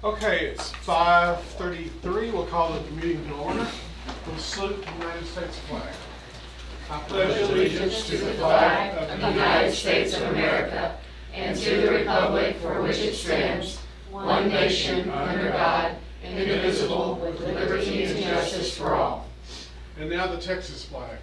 Okay, it's 5:33. We'll call the meeting to order. We'll salute the United States flag. I pledge allegiance to the flag of the United States of America and to the republic for which it stands, one nation, under God, indivisible, with liberty and justice for all. And now the Texas flag.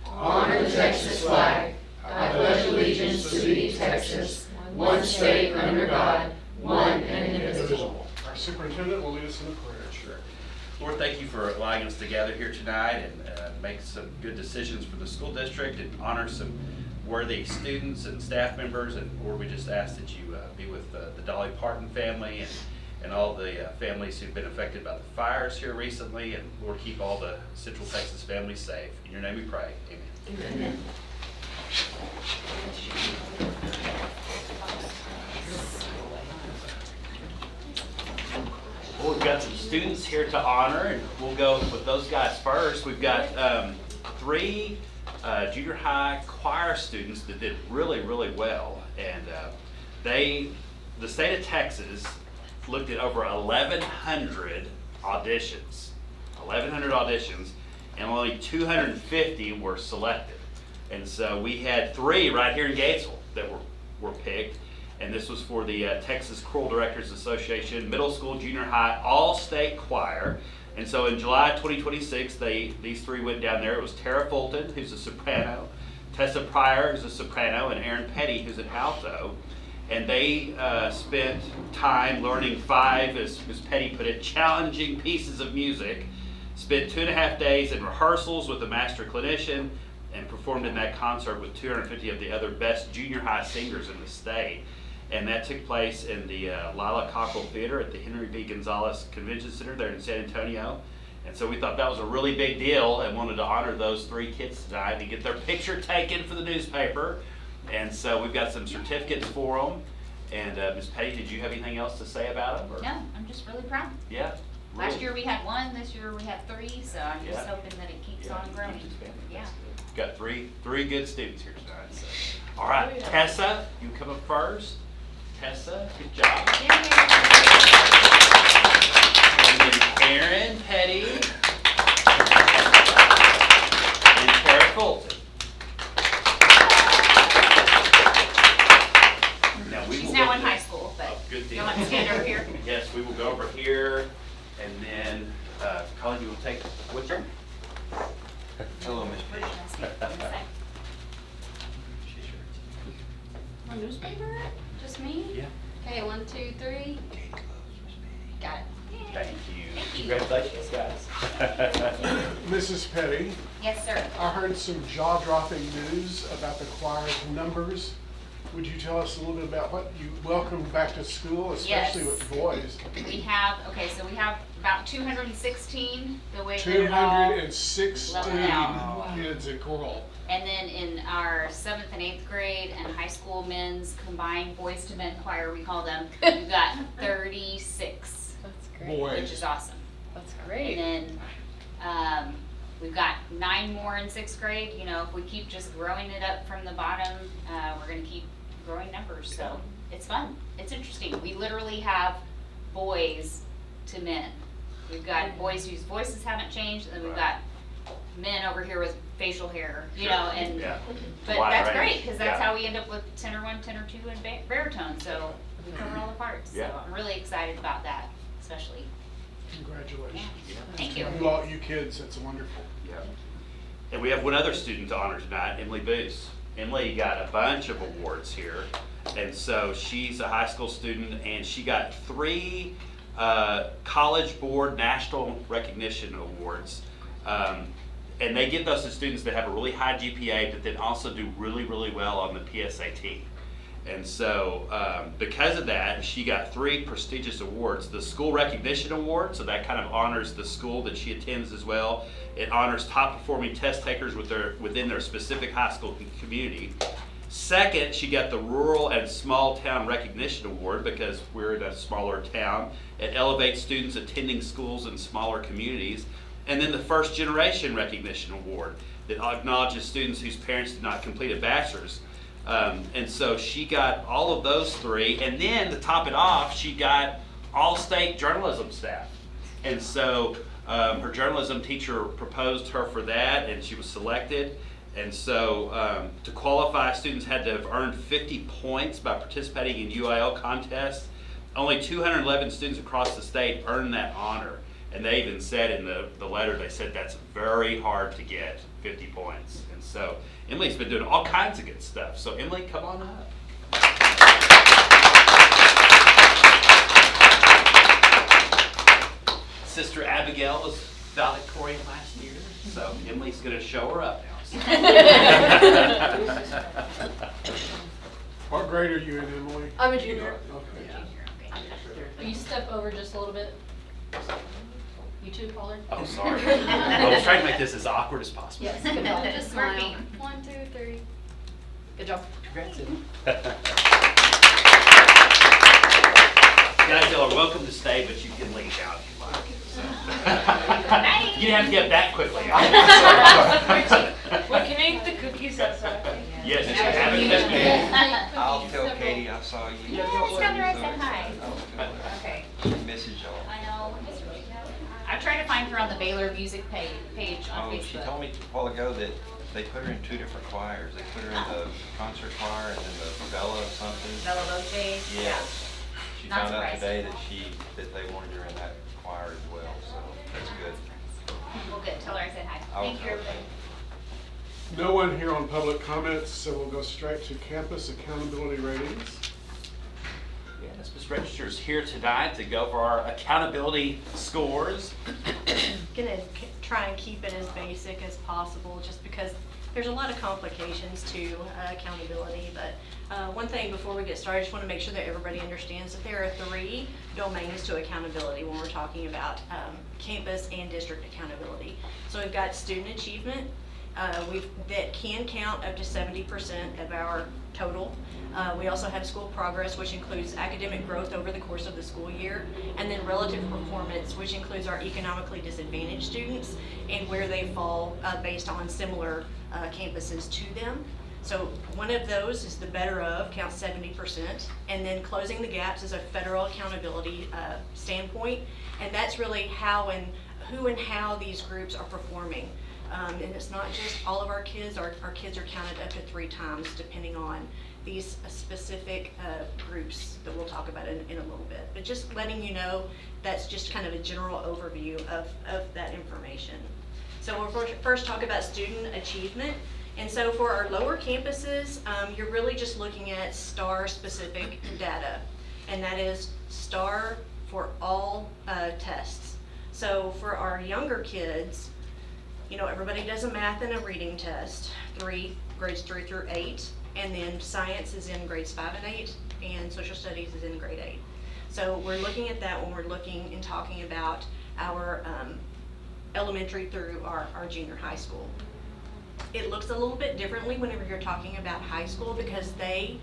Honor the Texas flag. I pledge allegiance to thee, Texas, one state under God, one and indivisible. Our superintendent will lead us in a prayer. Sure. Lord, thank you for allowing us to gather here tonight and make some good decisions for the school district and honor some worthy students and staff members. And Lord, we just ask that you be with the Dolly Parton family and all the families who've been affected by the fires here recently. And Lord, keep all the Central Texas families safe. In your name we pray. Amen. Amen. Well, we've got some students here to honor, and we'll go with those guys first. We've got three junior high choir students that did really, really well. And the state of Texas looked at over 1,100 auditions, and only 250 were selected. And so we had three right here in Gatesville that were picked. And this was for the Texas Choral Directors Association Middle School Junior High All-State Choir. And so in July 2026, these three went down there. It was Tara Fulton, who's a soprano, Tessa Pryor, who's a soprano, and Aaron Petty, who's an alto. And they spent time learning 5, as Ms. Petty put it, challenging pieces of music, spent 2.5 days in rehearsals with a master clinician, and performed in that concert with 250 of the other best junior high singers in the state. And that took place in the Lila Cockle Theater at the Henry B. Gonzalez Convention Center there in San Antonio. And so we thought that was a really big deal and wanted to honor those 3 kids tonight and get their picture taken for the newspaper. And so we've got some certificates for them. And Ms. Petty, did you have anything else to say about them? Or? No, I'm just really proud. Yeah. Really. Last year we had 1, this year we have 3, so I'm just hoping that it keeps on growing. Yeah. We've got three good students here tonight. So. All right, Tessa, you come up first. Tessa, good job. Yay. And then Aaron Petty and Tara Fulton. Now She's now in high school, but good deal. you want to stand over here? Yes, we will go over here, and then Colin, you will take what's your? Hello, Miss Petty. On newspaper? Just me? Yeah. Okay, 1, 2, 3. Got it. Thank you. Thank you. Congratulations, guys. Mrs. Petty, Yes, sir. I heard some jaw-dropping news about the choir's numbers. Would you tell us a little bit about what you welcomed back to school, especially Yes. with boys? We have about 216 the way that it all 216 leveled out. kids in choral. And then in our 7th and 8th grade and high school men's combined boys to men choir, we call them, we've got 36. That's great. Boys. Which is awesome. That's great. And then we've got 9 more in 6th grade. You know, if we keep just growing it up from the bottom, we're going to keep growing numbers. So it's fun. It's interesting. We literally have boys to men. We've got boys whose voices haven't changed, and then we've got men over here with facial hair, you know, and but that's great because that's how we end up with tenor 1, tenor 2, and baritone. So we cover all the parts. So I'm really excited about that, especially. Congratulations. Yeah. Thank you. You kids, that's wonderful. Yeah. And we have one other student to honor tonight, Emily Boos. Emily got a bunch of awards here, and so she's a high school student, and she got 3 College Board National Recognition Awards. And they give those to students that have a really high GPA, but then also do really, really well on the PSAT. And so because of that, she got 3 prestigious awards. The School Recognition Award, so that kind of honors the school that she attends as well. It honors top performing test takers within their specific high school community. Second, she got the Rural and Small Town Recognition Award because we're in a smaller town. It elevates students attending schools in smaller communities. And then the First Generation Recognition Award that acknowledges students whose parents did not complete a bachelor's. And so she got all of those 3, and then to top it off, she got all-state journalism staff. And so her journalism teacher proposed her for that, and she was selected. And so to qualify, students had to have earned 50 points by participating in UIL contests. Only 211 students across the state earned that honor. And they even said in the letter, they said that's very hard to get, 50 points. And so Emily's been doing all kinds of good stuff. So Emily, come on up. Sister Abigail was valedictorian last year, so Emily's going to show her up now. What grade are you in, Emily? I'm a junior. Okay. Will you step over just a little bit? You too, Pollard? Oh, sorry. I was trying to make this as awkward as possible. Yes, good job. Just smile. Working. 1, 2, 3. Good job. Congrats, Emily. Guys, y'all are welcome to stay, but you can leave now if you like. So. You didn't have to get back quickly. We can eat the cookies outside. Yes, you haven't. I'll tell Katie I saw you. Yes, come there and say hi. Okay. Misses y'all. I know. I tried to find her on the Baylor Music page on Oh, Facebook. she told me a while ago that they put her in 2 different choirs. They put her in the concert choir and then the Bella something. Bella Voce. Yes. She Not found out surprised. today that they wanted her in that choir as well, so that's good. Well, good. Tell her I said hi. I will Thank you, tell her. everybody. No one here on public comments, so we'll go straight to campus accountability ratings. Yes, Ms. Register's here tonight to go over our accountability scores. Gonna try and keep it as basic as possible, just because there's a lot of complications to accountability. But one thing before we get started, I just want to make sure that everybody understands that there are 3 domains to accountability when we're talking about campus and district accountability. So we've got student achievement, that can count up to 70% of our total. We also have school progress, which includes academic growth over the course of the school year, and then relative performance, which includes our economically disadvantaged students and where they fall based on similar campuses to them. So one of those is the better of, counts 70%, and then closing the gaps is a federal accountability standpoint, and that's really how and who and how these groups are performing. And it's not just all of our kids are counted up to 3 times depending on these specific groups that we'll talk about in a little bit. But just letting you know, that's just kind of a general overview of that information. So we'll first talk about student achievement. And so for our lower campuses, you're really just looking at STAR specific data. And that is STAR for all tests. So for our younger kids, you know, everybody does a math and a reading test, grades 3 through 8, and then science is in grades 5 and 8, and social studies is in grade 8. So we're looking at that when we're looking and talking about our elementary through our junior high school. It looks a little bit differently whenever you're talking about high school because they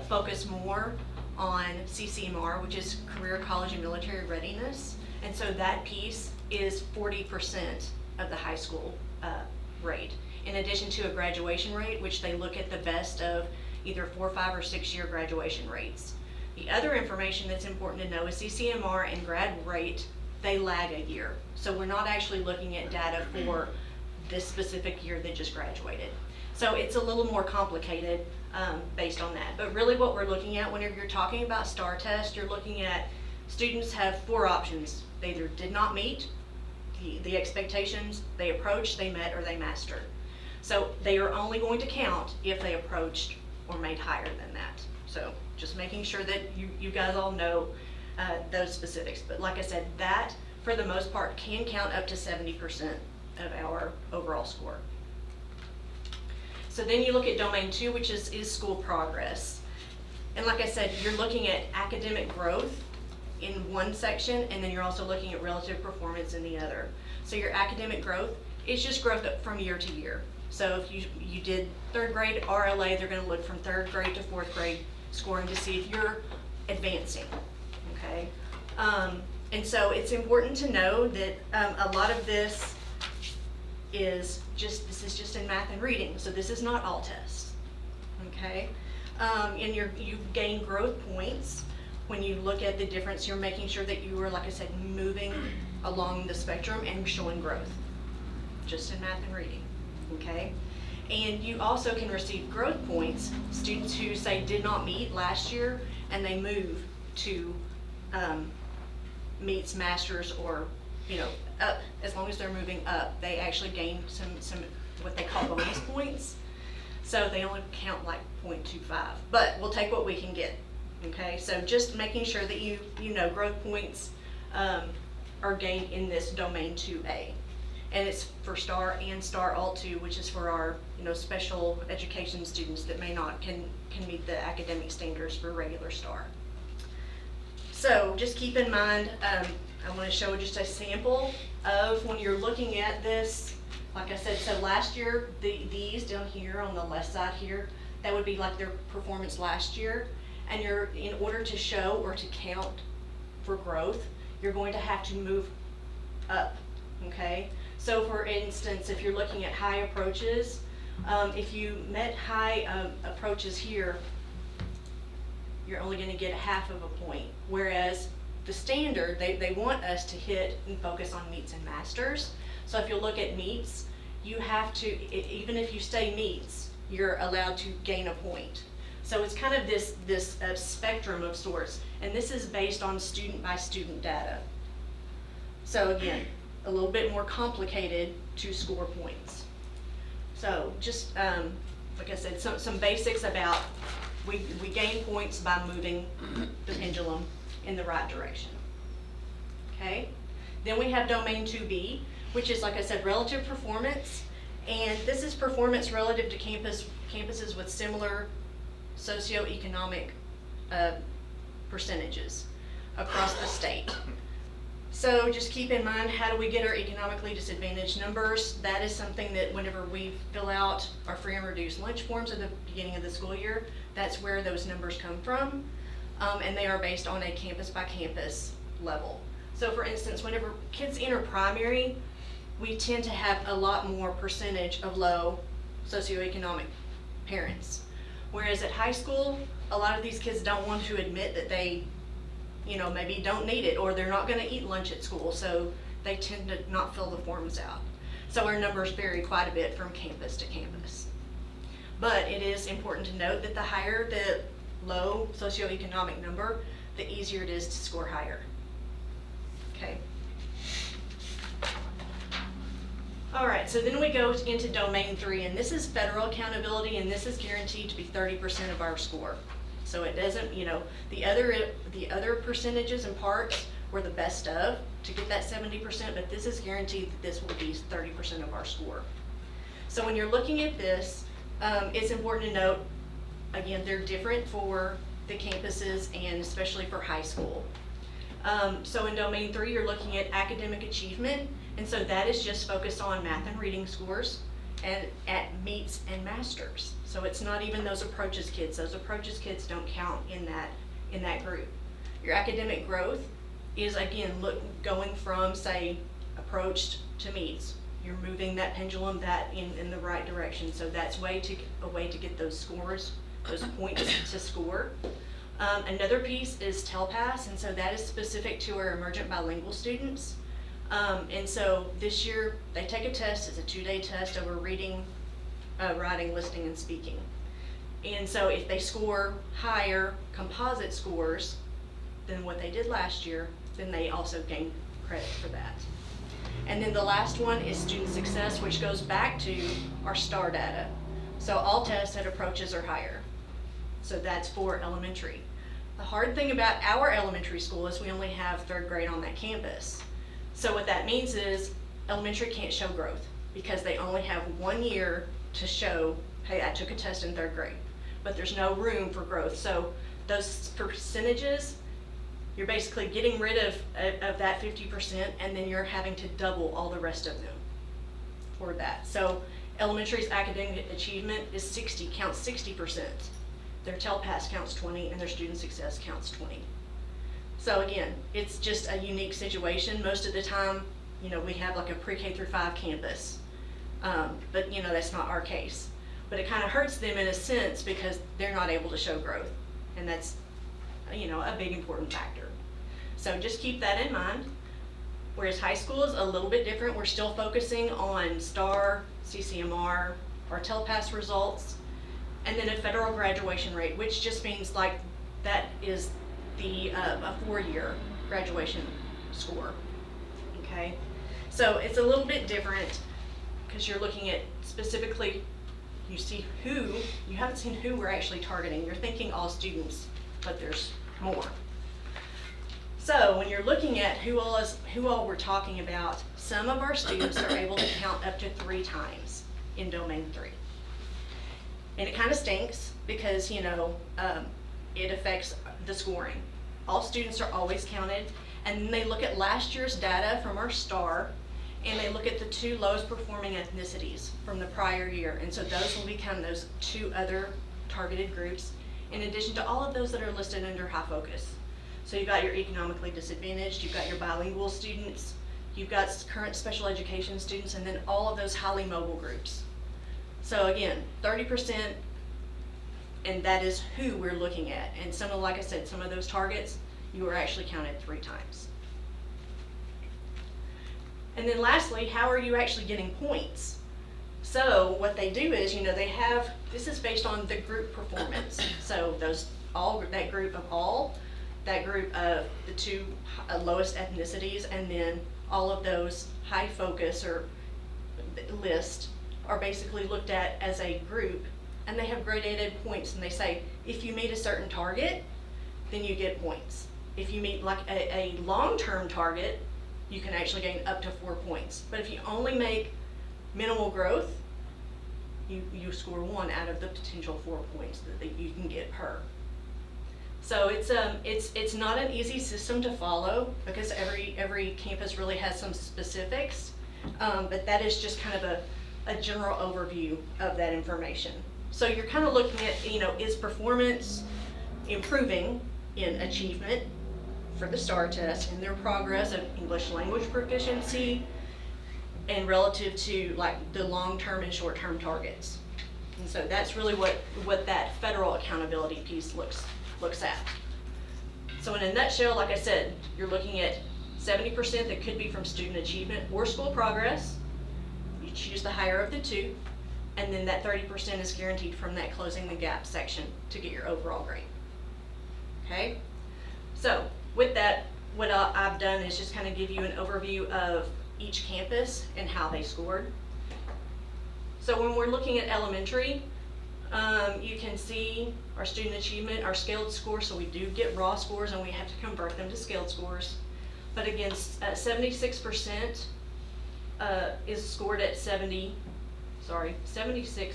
focus more on CCMR, which is Career College and Military Readiness, and so that piece is 40% of the high school rate, in addition to a graduation rate, which they look at the best of either 4, 5, or 6 year graduation rates. The other information that's important to know is CCMR and grad rate, they lag a year. So we're not actually looking at data for this specific year that just graduated. So it's a little more complicated based on that. But really what we're looking at whenever you're talking about STAR test, you're looking at students have 4 options. They either did not meet the expectations, they approached, they met, or they mastered. So they are only going to count if they approached or made higher than that. So just making sure that you guys all know those specifics. But like I said, that for the most part can count up to 70% of our overall score. So then you look at domain 2, which is school progress. And like I said, you're looking at academic growth in one section, and then you're also looking at relative performance in the other. So your academic growth is just growth from year to year. So if you did 3rd grade RLA, they're going to look from 3rd grade to 4th grade scoring to see if you're advancing, okay? And so it's important to know that a lot of this is just in math and reading, so this is not all tests, okay? And you gain growth points when you look at the difference, you're making sure that you are, like I said, moving along the spectrum and showing growth, just in math and reading, okay? And you also can receive growth points, students who say did not meet last year and they move to meets, masters, or, up. As long as they're moving up, they actually gain some what they call bonus points. So they only count like 0.25, but we'll take what we can get, okay? So just making sure that you know growth points are gained in this domain 2A. And it's for STAR and STAR Alt 2, which is for our special education students that may not can meet the academic standards for regular STAR. So just keep in mind, I want to show just a sample of when you're looking at this. Like I said, so last year, these down here on the left side here, that would be like their performance last year. And in order to show or to count for growth, you're going to have to move up, okay? So for instance, if you're looking at high approaches, if you met high approaches here, you're only going to get half of a point. Whereas the standard, they want us to hit and focus on meets and masters. So if you look at meets, you have to, even if you stay meets, you're allowed to gain a point. So it's kind of this spectrum of sorts, and this is based on student by student data. So again, a little bit more complicated to score points. So just, like I said, some basics about, we gain points by moving the pendulum in the right direction, okay? Then we have domain 2B, which is, like I said, relative performance, and this is performance relative to campuses with similar socioeconomic percentages across the state. So just keep in mind, how do we get our economically disadvantaged numbers? That is something that whenever we fill out our free and reduced lunch forms at the beginning of the school year, that's where those numbers come from, and they are based on a campus by campus level. So for instance, whenever kids enter primary, we tend to have a lot more percentage of low socioeconomic parents. Whereas at high school, a lot of these kids don't want to admit that they, maybe don't need it, or they're not going to eat lunch at school, so they tend to not fill the forms out. So our numbers vary quite a bit from campus to campus. But it is important to note that the higher the low socioeconomic number, the easier it is to score higher. Okay. All right, so then we go into domain 3, and this is federal accountability, and this is guaranteed to be 30% of our score. So it doesn't, the other percentages and parts were the best of to get that 70%, but this is guaranteed that this will be 30% of our score. So when you're looking at this, it's important to note, again, they're different for the campuses and especially for high school. So in domain 3, you're looking at academic achievement, and so that is just focused on math and reading scores and at meets and masters. So it's not even those approaches kids. Those approaches kids don't count in that group. Your academic growth is, again, going from, say, approached to meets. You're moving that pendulum in the right direction. So that's a way to get those scores, those points to score. Another piece is TELPAS, and so that is specific to our emergent bilingual students. And so this year they take a test. It's a 2-day test over reading, writing, listening, and speaking. And so if they score higher composite scores than what they did last year, then they also gain credit for that. And then the last one is student success, which goes back to our STAR data. So all tests at approaches are higher. So that's for elementary. The hard thing about our elementary school is we only have 3rd grade on that campus. So what that means is elementary can't show growth because they only have 1 year to show, hey, I took a test in 3rd grade, but there's no room for growth. So those percentages, you're basically getting rid of that 50%, and then you're having to double all the rest of them for that. So elementary's academic achievement is counts 60%. Their TELPAS counts 20, and their student success counts 20. So again, it's just a unique situation. Most of the time, we have like a pre-K through 5 campus, but that's not our case. But it kind of hurts them in a sense because they're not able to show growth, and that's a big important factor. So just keep that in mind. Whereas high school is a little bit different. We're still focusing on STAR, CCMR, our TELPAS results, and then a federal graduation rate, which just means like that is the a 4-year graduation score. Okay, so it's a little bit different because you're looking at specifically, you haven't seen who we're actually targeting. You're thinking all students, but there's more. So when you're looking at who all we're talking about, some of our students are able to count up to 3 times in domain 3. And it kind of stinks because, it affects the scoring. All students are always counted, and then they look at last year's data from our STAR, and they look at the 2 lowest performing ethnicities from the prior year. And so those will become those 2 other targeted groups, in addition to all of those that are listed under high focus. So you've got your economically disadvantaged, you've got your bilingual students, you've got current special education students, and then all of those highly mobile groups. So again, 30%, and that is who we're looking at. And like I said, some of those targets, you are actually counted 3 times. And then lastly, how are you actually getting points? So what they do is, this is based on the group performance. So that group of the 2 lowest ethnicities, and then all of those high focus or list are basically looked at as a group, and they have gradated points, and they say, if you meet a certain target, then you get points. If you meet like a long-term target, you can actually gain up to 4 points. But if you only make minimal growth, you score 1 out of the potential 4 points that you can get per. So it's not an easy system to follow because every campus really has some specifics, but that is just kind of a general overview of that information. So you're kind of looking at, is performance improving in achievement for the STAR test and their progress of English language proficiency and relative to like the long-term and short-term targets. And so that's really what that federal accountability piece looks at. So in a nutshell, like I said, you're looking at 70% that could be from student achievement or school progress. You choose the higher of the 2, and then that 30% is guaranteed from that closing the gap section to get your overall grade. Okay? So with that, what I've done is just kind of give you an overview of each campus and how they scored. So when we're looking at elementary, you can see our student achievement, our scaled scores, so we do get raw scores and we have to convert them to scaled scores. But again, 76% is scored at 76,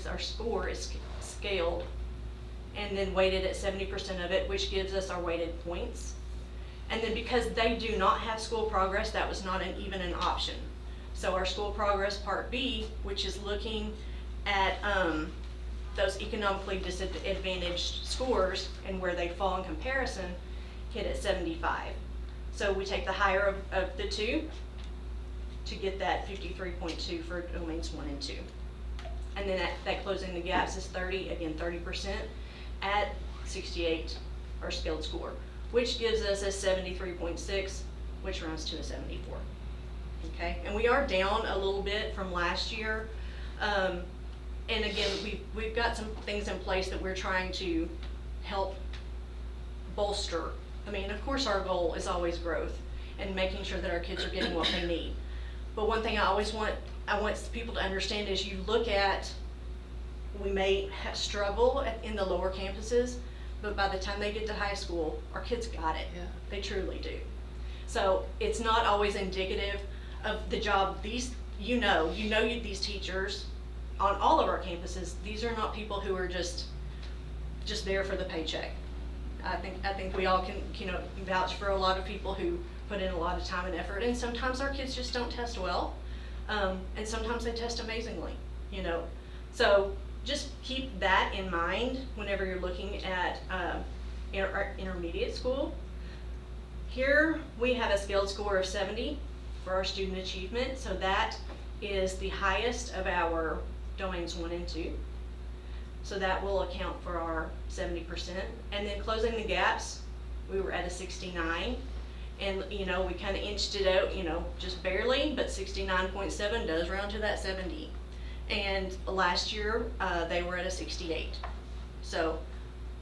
our score is scaled and then weighted at 70% of it, which gives us our weighted points. And then because they do not have school progress, that was not even an option. So our school progress part B, which is looking at those economically disadvantaged scores and where they fall in comparison, hit at 75. So we take the higher of the 2 to get that 53.2 for domains 1 and 2. And then that closing the gaps is 30, again 30% at 68, our scaled score, which gives us a 73.6, which rounds to a 74. Okay, and we are down a little bit from last year. And again, we've got some things in place that we're trying to help bolster. I mean, of course our goal is always growth and making sure that our kids are getting what they need. But one thing I want people to understand is you look at, we may struggle in the lower campuses, but by the time they get to high school, our kids got it. Yeah. They truly do. So it's not always indicative of the job these teachers on all of our campuses. These are not people who are just there for the paycheck. I think we all can vouch for a lot of people who put in a lot of time and effort, and sometimes our kids just don't test well, and sometimes they test amazingly. So just keep that in mind whenever you're looking at our intermediate school. Here we have a scaled score of 70 for our student achievement, so that is the highest of our domains 1 and 2. So that will account for our 70%. And then closing the gaps, we were at a 69. And, you know, we kind of inched it out, you know, just barely, but 69.7 does round to that 70. And last year, they were at a 68. So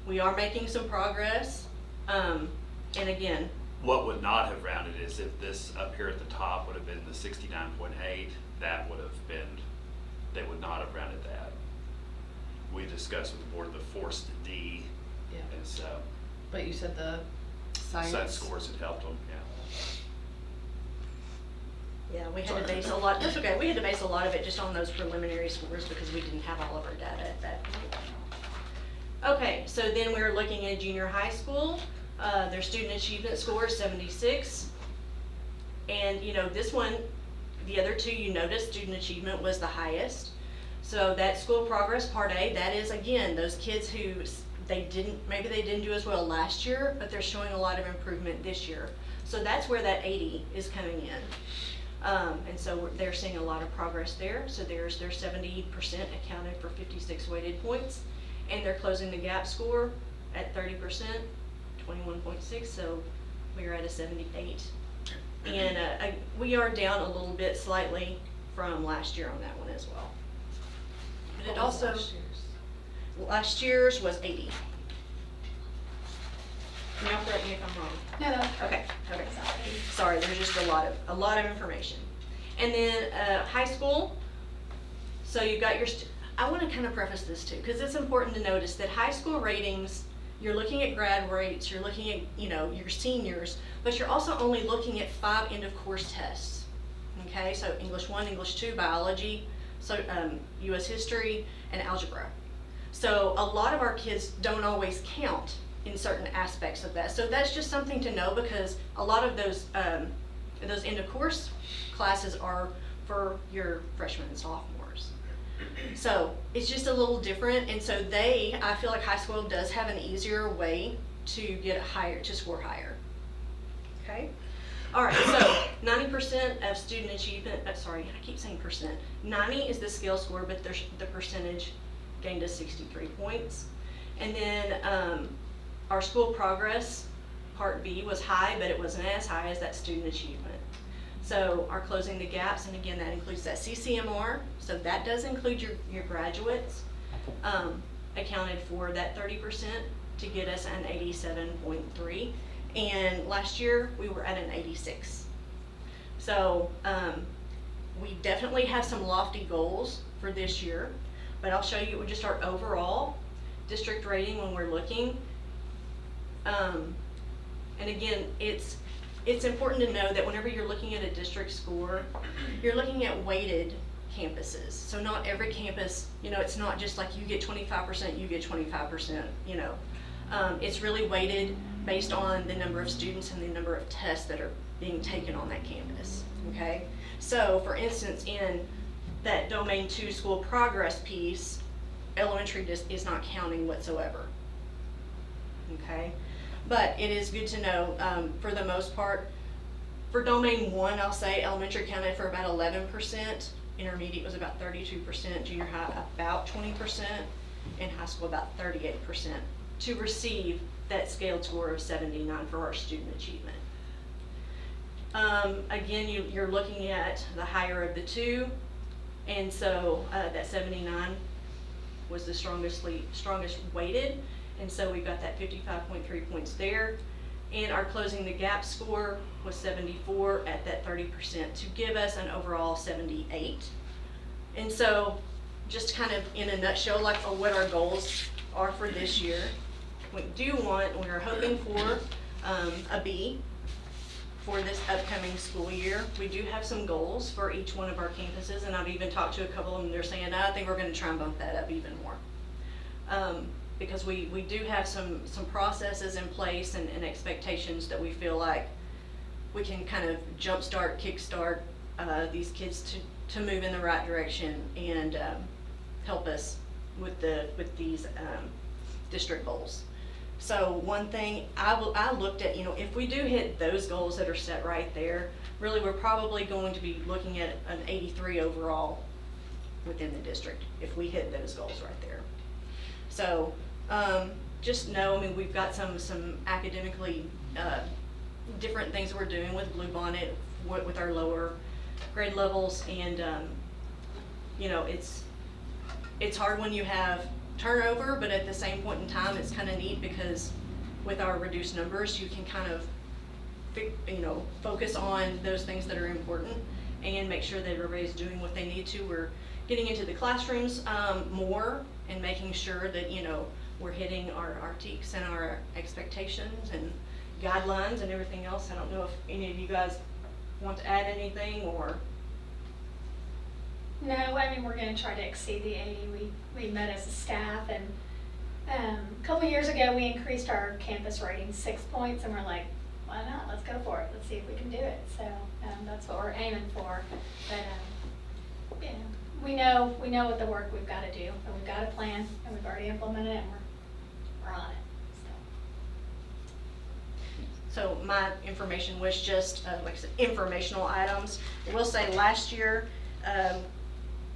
we are making some progress. And again, What would not have rounded is if this up here at the top would have been the 69.8, that would have been, they would not have rounded that. We discussed with the board the forced D, Yeah. and so But you said the set science. scores had helped them, yeah. yeah, we had to base a lot, that's okay, we had to base a lot of it just on those preliminary scores because we didn't have all of our data at that point. Okay, so then we were looking at junior high school. Their student achievement score is 76. And you know, this one, the other two you noticed, student achievement was the highest. So that school progress part A, that is again, those kids who maybe they didn't do as well last year, but they're showing a lot of improvement this year. So that's where that 80 is coming in. And so they're seeing a lot of progress there. So there's their 70% accounted for 56 weighted points. And they're closing the gap score at 30%. 21.6, so we are at a 78. And we are down a little bit slightly from last year on that one as well. But it also, last year's was 80. Can y'all correct me if I'm wrong? No, no. Okay, sorry, there's just a lot of information. And then high school, so you've got your, I want to kind of preface this too, because it's important to notice that high school ratings, you're looking at grad rates, you're looking at, you know, your seniors, but you're also only looking at 5 end of course tests. Okay, so English 1, English 2, biology, so US history, and algebra. So a lot of our kids don't always count in certain aspects of that. So that's just something to know, because a lot of those end of course classes are for your freshmen and sophomores. So it's just a little different, and so I feel like high school does have an easier way to get higher, to score higher. Okay? All right, so 90% of student achievement, sorry, I keep saying percent. 90 is the scale score, but the percentage gained us 63 points. And then our school progress, part B, was high, but it wasn't as high as that student achievement. So our closing the gaps, and again, that includes that CCMR, so that does include your graduates, accounted for that 30% to get us an 87.3. And last year, we were at an 86. So we definitely have some lofty goals for this year, but I'll show you just our overall district rating when we're looking. And again, it's important to know that whenever you're looking at a district score, you're looking at weighted campuses. So not every campus, you know, it's not just like you get 25%, you get 25%, you know. It's really weighted based on the number of students and the number of tests that are being taken on that campus, okay? So for instance, in that Domain 2 school progress piece, elementary just is not counting whatsoever, okay? But it is good to know, for the most part, for Domain 1, I'll say elementary counted for about 11%, intermediate was about 32%, junior high about 20%, and high school about 38% to receive that scaled score of 79 for our student achievement. Again, you're looking at the higher of the two, and so that 79 was the strongest weighted. And so we've got that 55.3 points there. And our closing the gap score was 74 at that 30% to give us an overall 78. And so just kind of in a nutshell, like what our goals are for this year, we're hoping for a B for this upcoming school year. We do have some goals for each one of our campuses, and I've even talked to a couple of them. They're saying, I think we're going to try and bump that up even more. Because we do have some processes in place and expectations that we feel like we can kind of jumpstart, kickstart these kids to move in the right direction and help us with these district goals. So one thing I looked at, you know, if we do hit those goals that are set right there, really we're probably going to be looking at an 83 overall within the district if we hit those goals right there. So just know, I mean, we've got some academically different things we're doing with Bluebonnet, with our lower grade levels, and you know, it's hard when you have turnover, but at the same point in time, it's kind of neat because with our reduced numbers, you can kind of, you know, focus on those things that are important and make sure that everybody's doing what they need to. We're getting into the classrooms more and making sure that, you know, we're hitting our TEKs and our expectations and guidelines and everything else. I don't know if any of you guys want to add anything or. No, I mean, we're going to try to exceed the 80. We met as a staff, and a couple years ago we increased our campus rating 6 points, and we're like, why not? Let's go for it. Let's see if we can do it. So that's what we're aiming for. But yeah, we know what the work we've got to do, and we've got a plan, and we've already implemented it, and we're on it. So my information was just, like I said, informational items. I will say last year,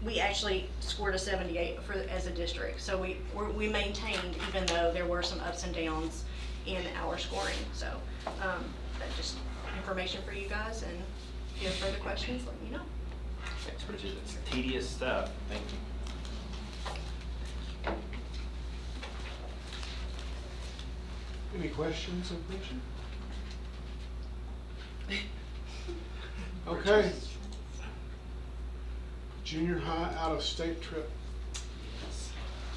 we actually scored a 78 as a district. So we maintained, even though there were some ups and downs in our scoring. So that's just information for you guys, and if you have further questions, let me know. Thanks, Bridget. It's tedious stuff. Thank you. Any questions of Bridget? Okay. Junior high out-of-state trip.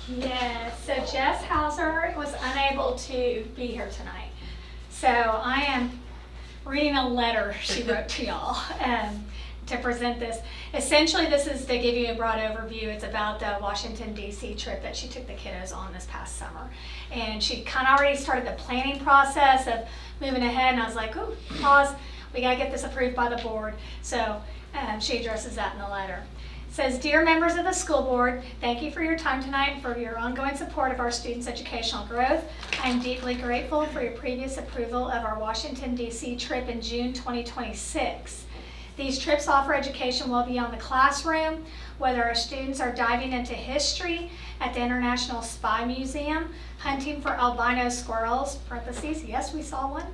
Yes, so Jess Hauser was unable to be here tonight. So I am reading a letter she wrote to y'all to present this. Essentially, this is to give you a broad overview. It's about the Washington, D.C. trip that she took the kiddos on this past summer. And she kind of already started the planning process of moving ahead, and I was like, ooh, pause. We got to get this approved by the board. So she addresses that in the letter. It says, Dear members of the school board, thank you for your time tonight and for your ongoing support of our students' educational growth. I am deeply grateful for your previous approval of our Washington, D.C. trip in June 2026. These trips offer education well beyond the classroom, whether our students are diving into history at the International Spy Museum, hunting for albino squirrels, parentheses, yes, we saw one,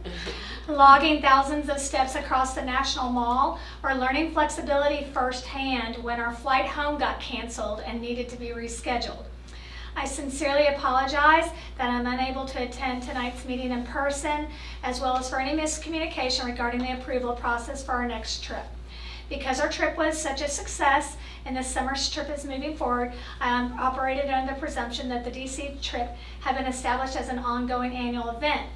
logging thousands of steps across the National Mall, or learning flexibility firsthand when our flight home got canceled and needed to be rescheduled. I sincerely apologize that I'm unable to attend tonight's meeting in person, as well as for any miscommunication regarding the approval process for our next trip. Because our trip was such a success and this summer's trip is moving forward, I operated under the presumption that the DC trip had been established as an ongoing annual event.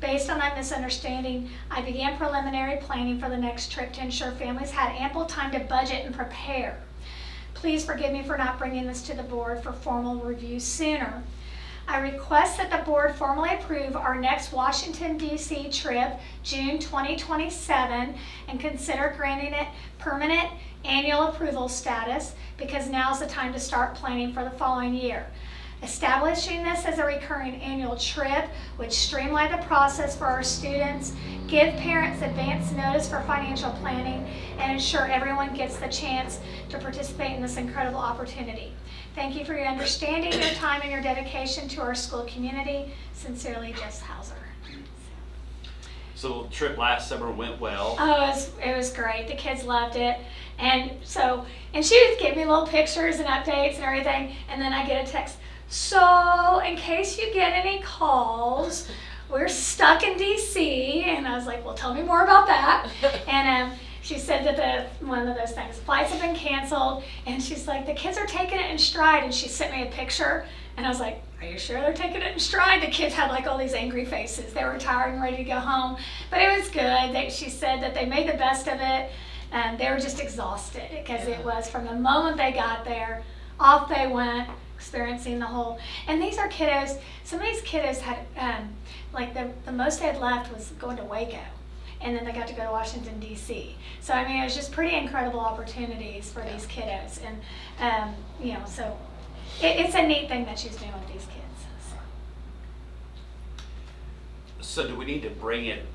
Based on that misunderstanding, I began preliminary planning for the next trip to ensure families had ample time to budget and prepare. Please forgive me for not bringing this to the board for formal review sooner. I request that the board formally approve our next Washington, D.C. trip, June 2027, and consider granting it permanent annual approval status, because now is the time to start planning for the following year. Establishing this as a recurring annual trip would streamline the process for our students, give parents advance notice for financial planning, and ensure everyone gets the chance to participate in this incredible opportunity. Thank you for your understanding, your time, and your dedication to our school community. Sincerely, Jess Hauser. So the trip last summer went well. Oh, it was great. The kids loved it. And she would give me little pictures and updates and everything, and then I get a text, so in case you get any calls, we're stuck in DC, and I was like, well, tell me more about that. And she said that one of those things, flights have been canceled, and she's like, the kids are taking it in stride, and she sent me a picture, and I was like, are you sure they're taking it in stride? The kids had like all these angry faces. They were tired and ready to go home, but it was good. She said that they made the best of it, and they were just exhausted because it was from the moment they got there, off they went, experiencing the whole, and these are kiddos, some of these kiddos had, like the most they had left was going to Waco, and then they got to go to Washington, D.C. So, I mean, it was just pretty incredible opportunities for these kiddos, and, you know, so it's a neat thing that she's doing with these kids. So do we need to bring it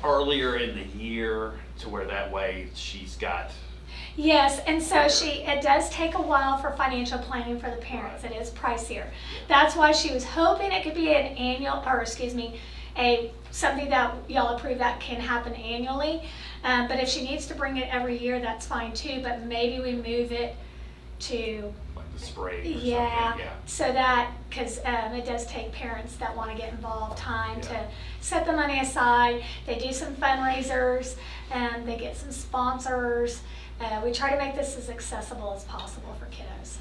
earlier in the year to where that way she's got Yes, and so it does take a while for financial planning for the parents. It is pricier. That's why she was hoping it could be an annual, or excuse me, something that y'all approve that can happen annually. But if she needs to bring it every year, that's fine too, but maybe we move it to, Like the spring or yeah, something, yeah. so that, because it does take parents that want to get involved time to set the money aside. They do some fundraisers, and they get some sponsors. We try to make this as accessible as possible for kiddos.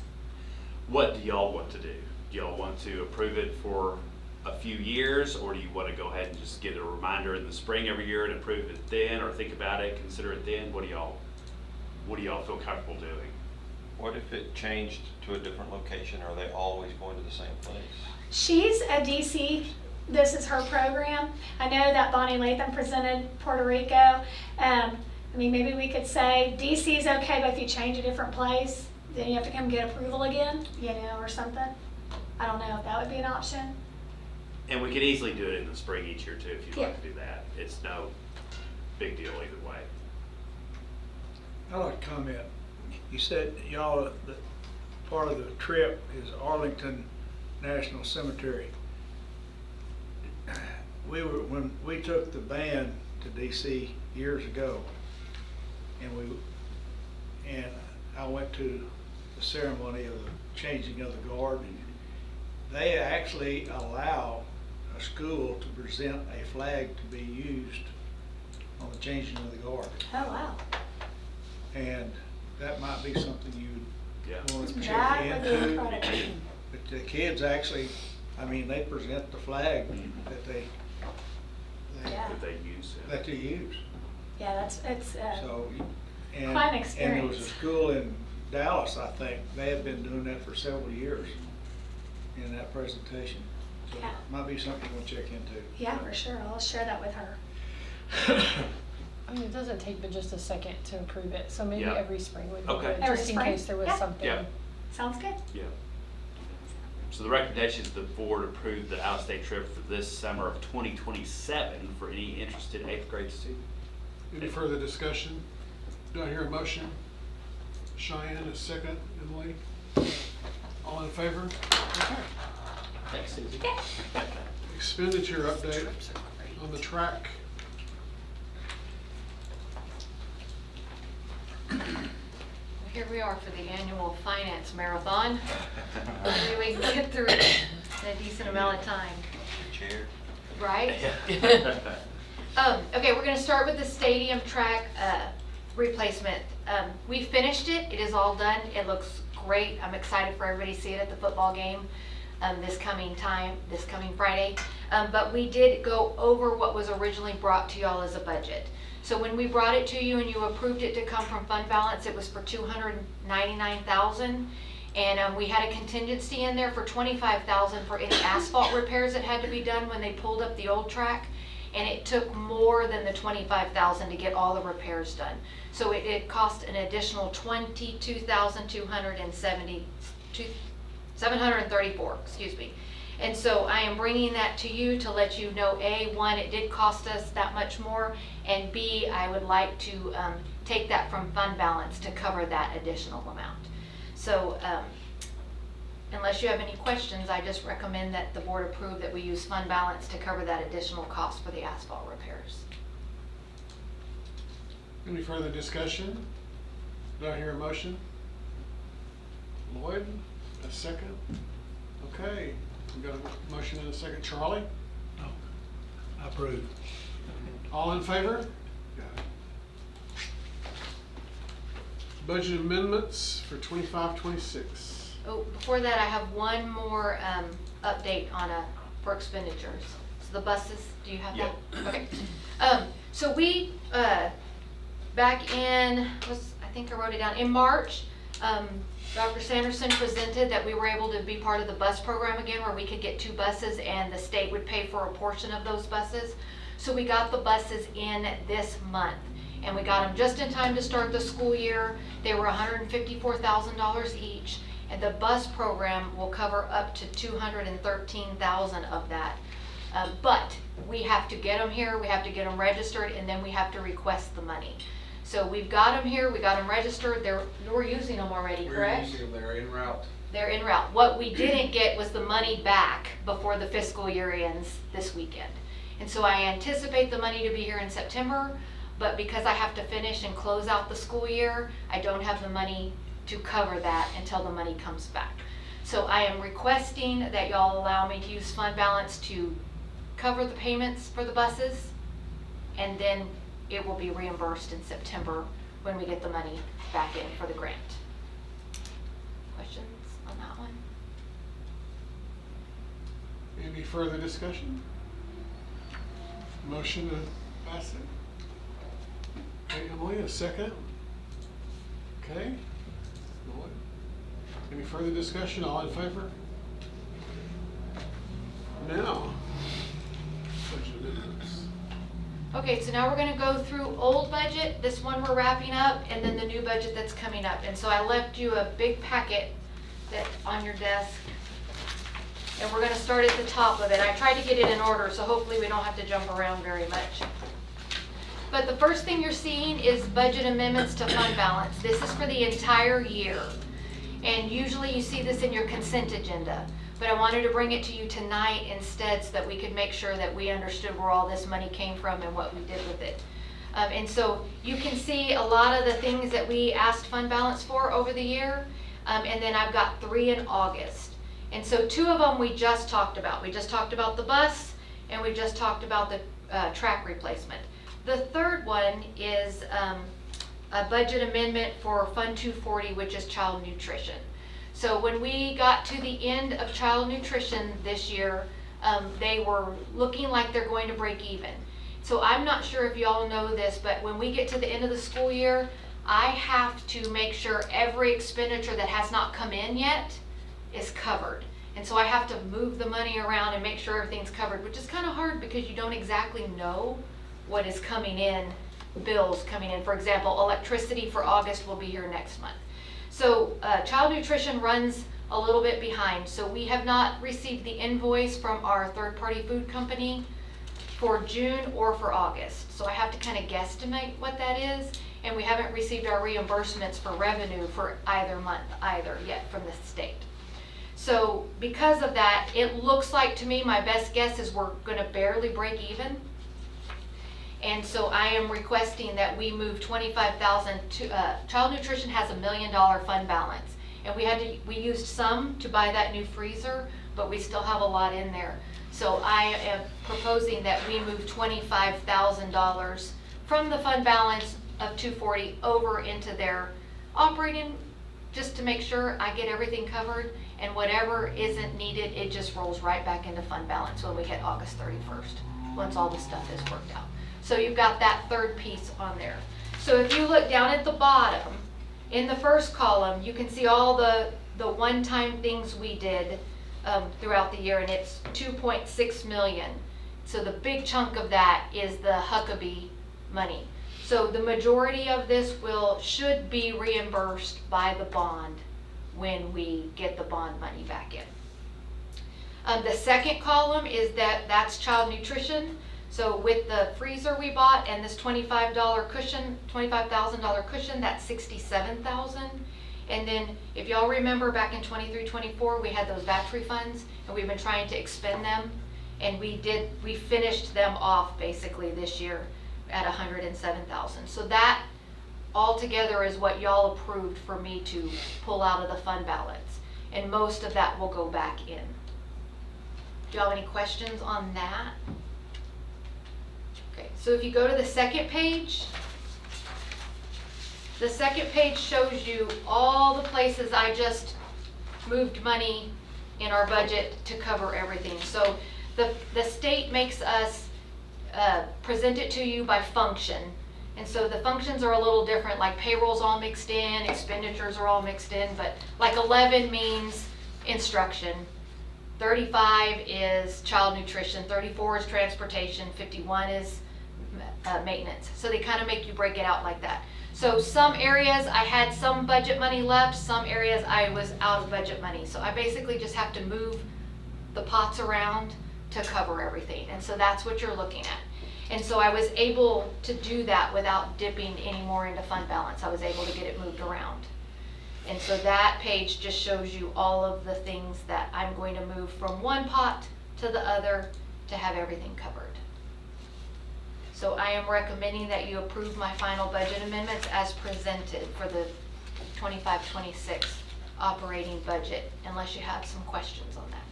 What do y'all want to do? Do y'all want to approve it for a few years, or do you want to go ahead and just get a reminder in the spring every year and approve it then, or think about it, consider it then? What do y'all feel comfortable doing? What if it changed to a different location? Are they always going to the same place? She's a DC. This is her program. I know that Bonnie Latham presented Puerto Rico. I mean, maybe we could say DC is okay, but if you change a different place, then you have to come get approval again, you know, or something. I don't know if that would be an option. And we could easily do it in the spring each year too, if you'd Yeah. like to do that. It's no big deal either way. I'd like to comment. You said y'all, that part of the trip is Arlington National Cemetery. When we took the band to DC years ago, and I went to the ceremony of the changing of the guard, and they actually allow a school to present a flag to be used on the changing of the guard. Oh, wow. And that might be something you Yeah. want to That check would be into. incredible. But the kids actually, I mean, they present the flag that Yeah. That they use. that they use. Yeah, it's So, quite an and there was a experience. school in Dallas, I think, they have been doing that for several years in that presentation. So Yeah. it might be something we'll check into. Yeah, for sure. I'll share that with her. I mean, it doesn't take but just a second to approve it, so maybe Yeah. every spring would be Okay. good, Every just in spring? case there was Yeah. something. Yeah. Sounds good. Yeah. So the recommendation is the board approve the out-of-state trip for this summer of 2027 for any interested 8th grade student. Any further discussion? Do I hear a motion? Cheyenne, a second. Emily? All in favor? Okay. Thanks, Susie. Expenditure update on the track. Here we are for the annual finance marathon. Hopefully we can get through it in a decent amount of time, Chair? right? Okay, we're gonna start with the stadium track replacement. We finished it, it is all done, it looks great. I'm excited for everybody to see it at the football game this coming Friday. But we did go over what was originally brought to y'all as a budget. So when we brought it to you and you approved it to come from fund balance, it was for $299,000. And we had a contingency in there for $25,000 for any asphalt repairs that had to be done when they pulled up the old track. And it took more than the $25,000 to get all the repairs done. So it cost an additional $22,734, excuse me. And so I am bringing that to you to let you know, A, one, it did cost us that much more, and B, I would like to take that from fund balance to cover that additional amount. So unless you have any questions, I just recommend that the board approve that we use fund balance to cover that additional cost for the asphalt repairs. Any further discussion? Do I hear a motion? Lloyd, a second? Okay, we got a motion and a second. Charlie? No, I approve. All in favor? Budget amendments for 25-26. Oh, before that, I have one more update on for expenditures. So the buses, do you have that? Okay. So we, back in, I think I wrote it down, in March, Dr. Sanderson presented that we were able to be part of the bus program again, where we could get 2 buses and the state would pay for a portion of those buses. So we got the buses in this month, and we got them just in time to start the school year. They were $154,000 each, and the bus program will cover up to $213,000 of that. But we have to get them here, we have to get them registered, and then we have to request the money. So we've got them here, we got them registered, we're using them already, We're correct? using them, they're en route. They're en route. What we didn't get was the money back before the fiscal year ends this weekend. And so I anticipate the money to be here in September, but because I have to finish and close out the school year, I don't have the money to cover that until the money comes back. So I am requesting that y'all allow me to use fund balance to cover the payments for the buses, and then it will be reimbursed in September when we get the money back in for the grant. Questions on that one? Any further discussion? Motion to pass it. Okay, Emily, a second. Okay. Lloyd. Any further discussion? All in favor? Now, budget amendments. Okay, so now we're gonna go through old budget, this one we're wrapping up, and then the new budget that's coming up. And so I left you a big packet that on your desk. And we're gonna start at the top of it. I tried to get it in order, so hopefully we don't have to jump around very much. But the first thing you're seeing is budget amendments to fund balance. This is for the entire year. And usually you see this in your consent agenda. But I wanted to bring it to you tonight instead so that we could make sure that we understood where all this money came from and what we did with it. And so you can see a lot of the things that we asked fund balance for over the year. And then I've got 3 in August. And so 2 of them we just talked about. We just talked about the bus and we just talked about the track replacement. The third one is a budget amendment for Fund 240, which is child nutrition. So when we got to the end of child nutrition this year, they were looking like they're going to break even. So I'm not sure if y'all know this, but when we get to the end of the school year, I have to make sure every expenditure that has not come in yet is covered. And so I have to move the money around and make sure everything's covered, which is kind of hard because you don't exactly know what is coming in, bills coming in. For example, electricity for August will be here next month. So child nutrition runs a little bit behind. So we have not received the invoice from our third-party food company for June or for August. So I have to kind of guesstimate what that is. And we haven't received our reimbursements for revenue for either month either yet from the state. So because of that, it looks like to me, my best guess is we're going to barely break even. And so I am requesting that we move $25,000 to, child nutrition has $1 million fund balance. And we used some to buy that new freezer, but we still have a lot in there. So I am proposing that we move $25,000 from the fund balance of 240 over into their operating, just to make sure I get everything covered, and whatever isn't needed, it just rolls right back into fund balance when we hit August 31st, once all the stuff is worked out. So you've got that third piece on there. So if you look down at the bottom, in the first column, you can see all the one-time things we did throughout the year, and it's 2.6 million. So the big chunk of that is the Huckabee money. So the majority of this should be reimbursed by the bond when we get the bond money back in. The second column is that's child nutrition. So with the freezer we bought and this $25,000 cushion, that's $67,000. And then if y'all remember back in 23-24, we had those VAT refunds and we've been trying to expend them. And we finished them off basically this year at $107,000. So that altogether is what y'all approved for me to pull out of the fund balance. And most of that will go back in. Do y'all have any questions on that? Okay, so if you go to the second page shows you all the places I just moved money in our budget to cover everything. So the state makes us present it to you by function. And so the functions are a little different, like payroll's all mixed in, expenditures are all mixed in, but like 11 means instruction, 35 is child nutrition, 34 is transportation, 51 is maintenance. So they kind of make you break it out like that. So some areas I had some budget money left, some areas I was out of budget money. So I basically just have to move the pots around to cover everything. And so that's what you're looking at. And so I was able to do that without dipping any more into fund balance. I was able to get it moved around. And so that page just shows you all of the things that I'm going to move from one pot to the other to have everything covered. So I am recommending that you approve my final budget amendments as presented for the 25-26 operating budget, unless you have some questions on that.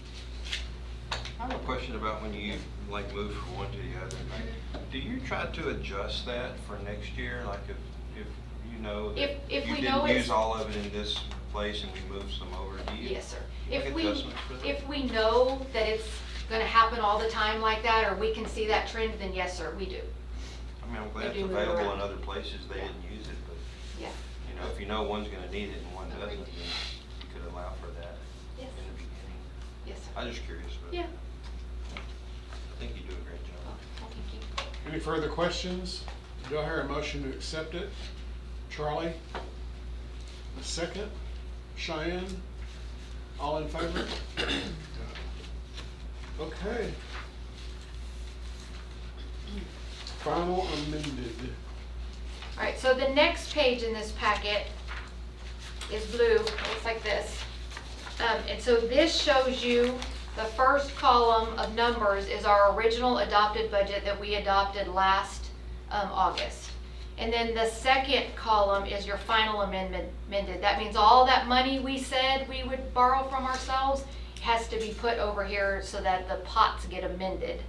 I have a question about when you like move from one to the other. Do you try to adjust that for next year? Like if you know that If you we know didn't it's- use all of it in this place and we moved some over, do you? Yes, sir. make If we, adjustments for that? if we know that it's gonna happen all the time like that, or we can see that trend, then yes, sir, we do. I mean, I'm we glad it's do move available around. in other places, they Yeah. didn't use it, but, Yeah. you know, if you know one's gonna need it and one doesn't, Agreed. then you could allow for that Yes. in the beginning. Yes, sir. I'm just curious, but Yeah. I think you do a great job. Well, thank you. Any further questions? Do I hear a motion to accept it? Charlie? A second? Cheyenne? All in favor? Okay. Final amended. All right, so the next page in this packet is blue, it looks like this. And so this shows you, the first column of numbers is our original adopted budget that we adopted last August. And then the second column is your final amended. That means all that money we said we would borrow from ourselves has to be put over here so that the pots get amended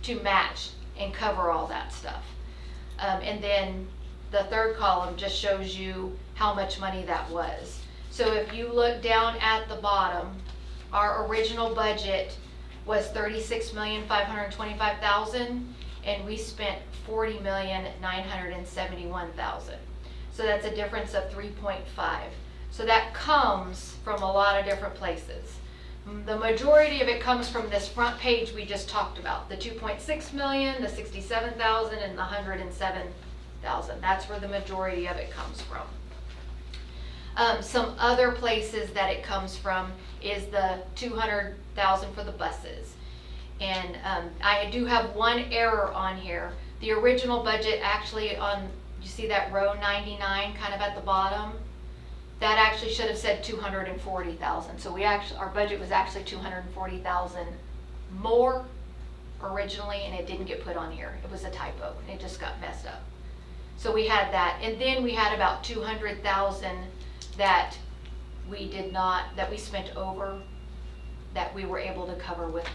to match and cover all that stuff. And then the third column just shows you how much money that was. So if you look down at the bottom, our original budget was $36,525,000, and we spent $40,971,000. So that's a difference of 3.5. So that comes from a lot of different places. The majority of it comes from this front page we just talked about, the 2.6 million, the 67,000, and the 107,000. That's where the majority of it comes from. Some other places that it comes from is the 200,000 for the buses. And I do have one error on here. The original budget actually you see that row 99 kind of at the bottom? That actually should have said 240,000. So our budget was actually 240,000 more originally, and it didn't get put on here. It was a typo, and it just got messed up. So we had that, and then we had about 200,000 that we spent over, that we were able to cover with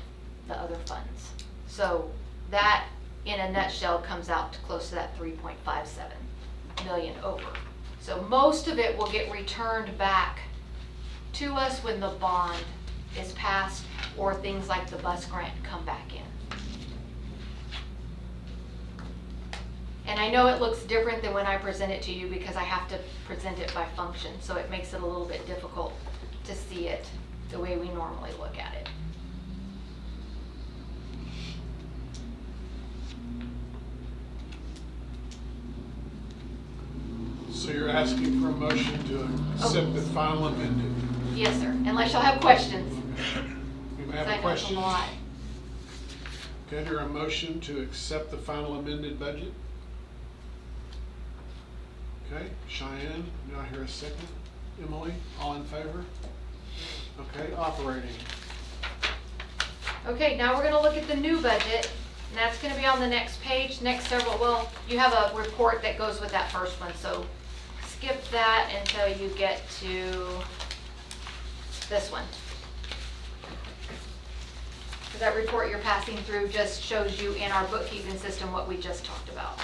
the other funds. So that, in a nutshell, comes out to close to that 3.57 million over. So most of it will get returned back to us when the bond is passed, or things like the bus grant come back in. And I know it looks different than when I present it to you because I have to present it by function, so it makes it a little bit difficult to see it the way we normally look at it. So you're asking for a motion to accept the final amended. Yes, sir, unless y'all have questions. You may 'Cause I have know a it's question? lot. Okay, do I hear a motion to accept the final amended budget? Okay, Cheyenne, do I hear a second? Emily, all in favor? Okay, operating. Okay, now we're gonna look at the new budget, and that's gonna be on the next page, well, you have a report that goes with that first one, so skip that until you get to this one. So that report you're passing through just shows you in our bookkeeping system what we just talked about.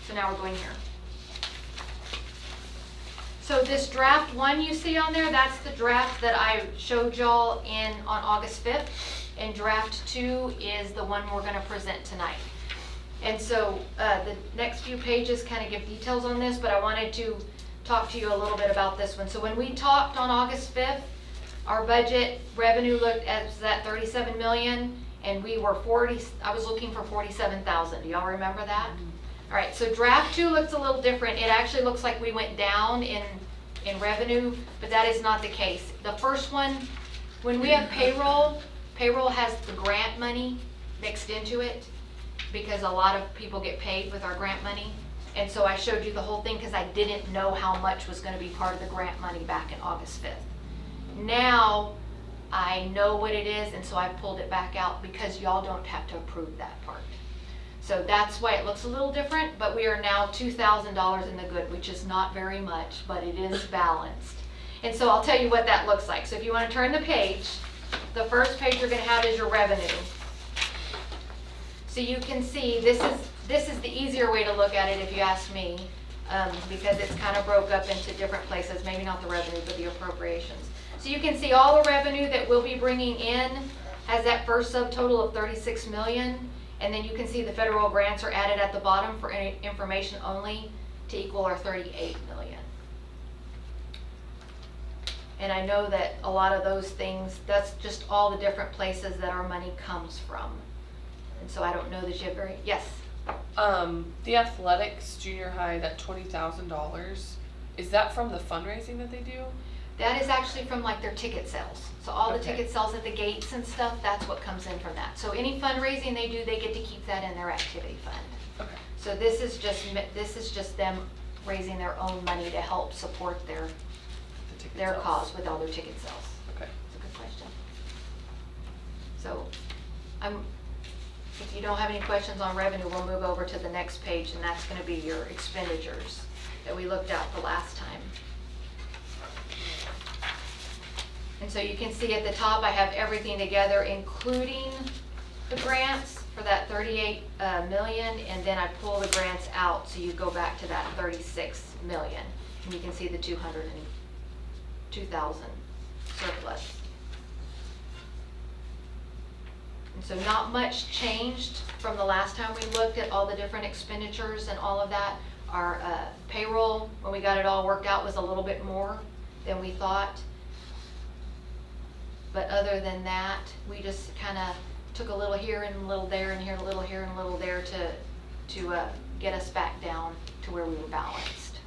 So now we're going here. So this draft one you see on there, that's the draft that I showed y'all on August 5th. And draft 2 is the one we're gonna present tonight. And so the next few pages kind of give details on this, but I wanted to talk to you a little bit about this one. So when we talked on August 5th, our budget revenue looked at that 37 million, and we were I was looking for 47,000. Do y'all remember that? All right, so draft 2 looks a little different. It actually looks like we went down in revenue, but that is not the case. The first one, when we have payroll has the grant money mixed into it. because a lot of people get paid with our grant money. And so I showed you the whole thing because I didn't know how much was gonna be part of the grant money back in August 5th. Now, I know what it is, and so I pulled it back out because y'all don't have to approve that part. So that's why it looks a little different, but we are now $2,000 in the good, which is not very much, but it is balanced. And so I'll tell you what that looks like. So if you wanna turn the page, the first page you're gonna have is your revenue. So you can see, this is the easier way to look at it if you ask me, because it's kind of broke up into different places, maybe not the revenue, but the appropriations. So you can see all the revenue that we'll be bringing in has that first subtotal of 36 million, and then you can see the federal grants are added at the bottom for information only to equal our 38 million. And I know that a lot of those things, that's just all the different places that our money comes from. And so I don't know that you have yes? The athletics junior high, that $20,000, is that from the fundraising that they do? That is actually from like their ticket sales. So all the Okay. ticket sales at the gates and stuff, that's what comes in from that. So any fundraising they do, they get to keep that in their activity fund. Okay. So this is just them raising their own money to help support The ticket their sales. cause with all their ticket sales. Okay. That's a good question. So if you don't have any questions on revenue, we'll move over to the next page, and that's going to be your expenditures that we looked at the last time. And so you can see at the top, I have everything together, including the grants for that 38 million, and then I pull the grants out, so you go back to that 36 million. And you can see the 202,000 surplus. And so not much changed from the last time we looked at all the different expenditures and all of that. Our payroll, when we got it all worked out, was a little bit more than we thought. But other than that, we just kind of took a little here and a little there and here, a little here and a little there to get us back down to where we were balanced.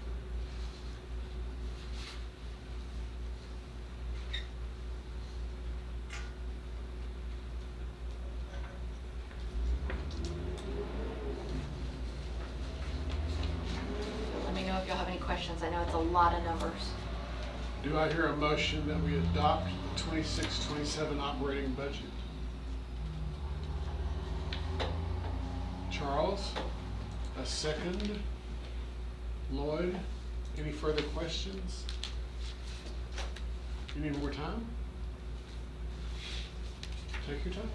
Let me know if y'all have any questions. I know it's a lot of numbers. Do I hear a motion that we adopt the 26-27 operating budget? Charles, a second. Lloyd, any further questions? You need more time? Take your time.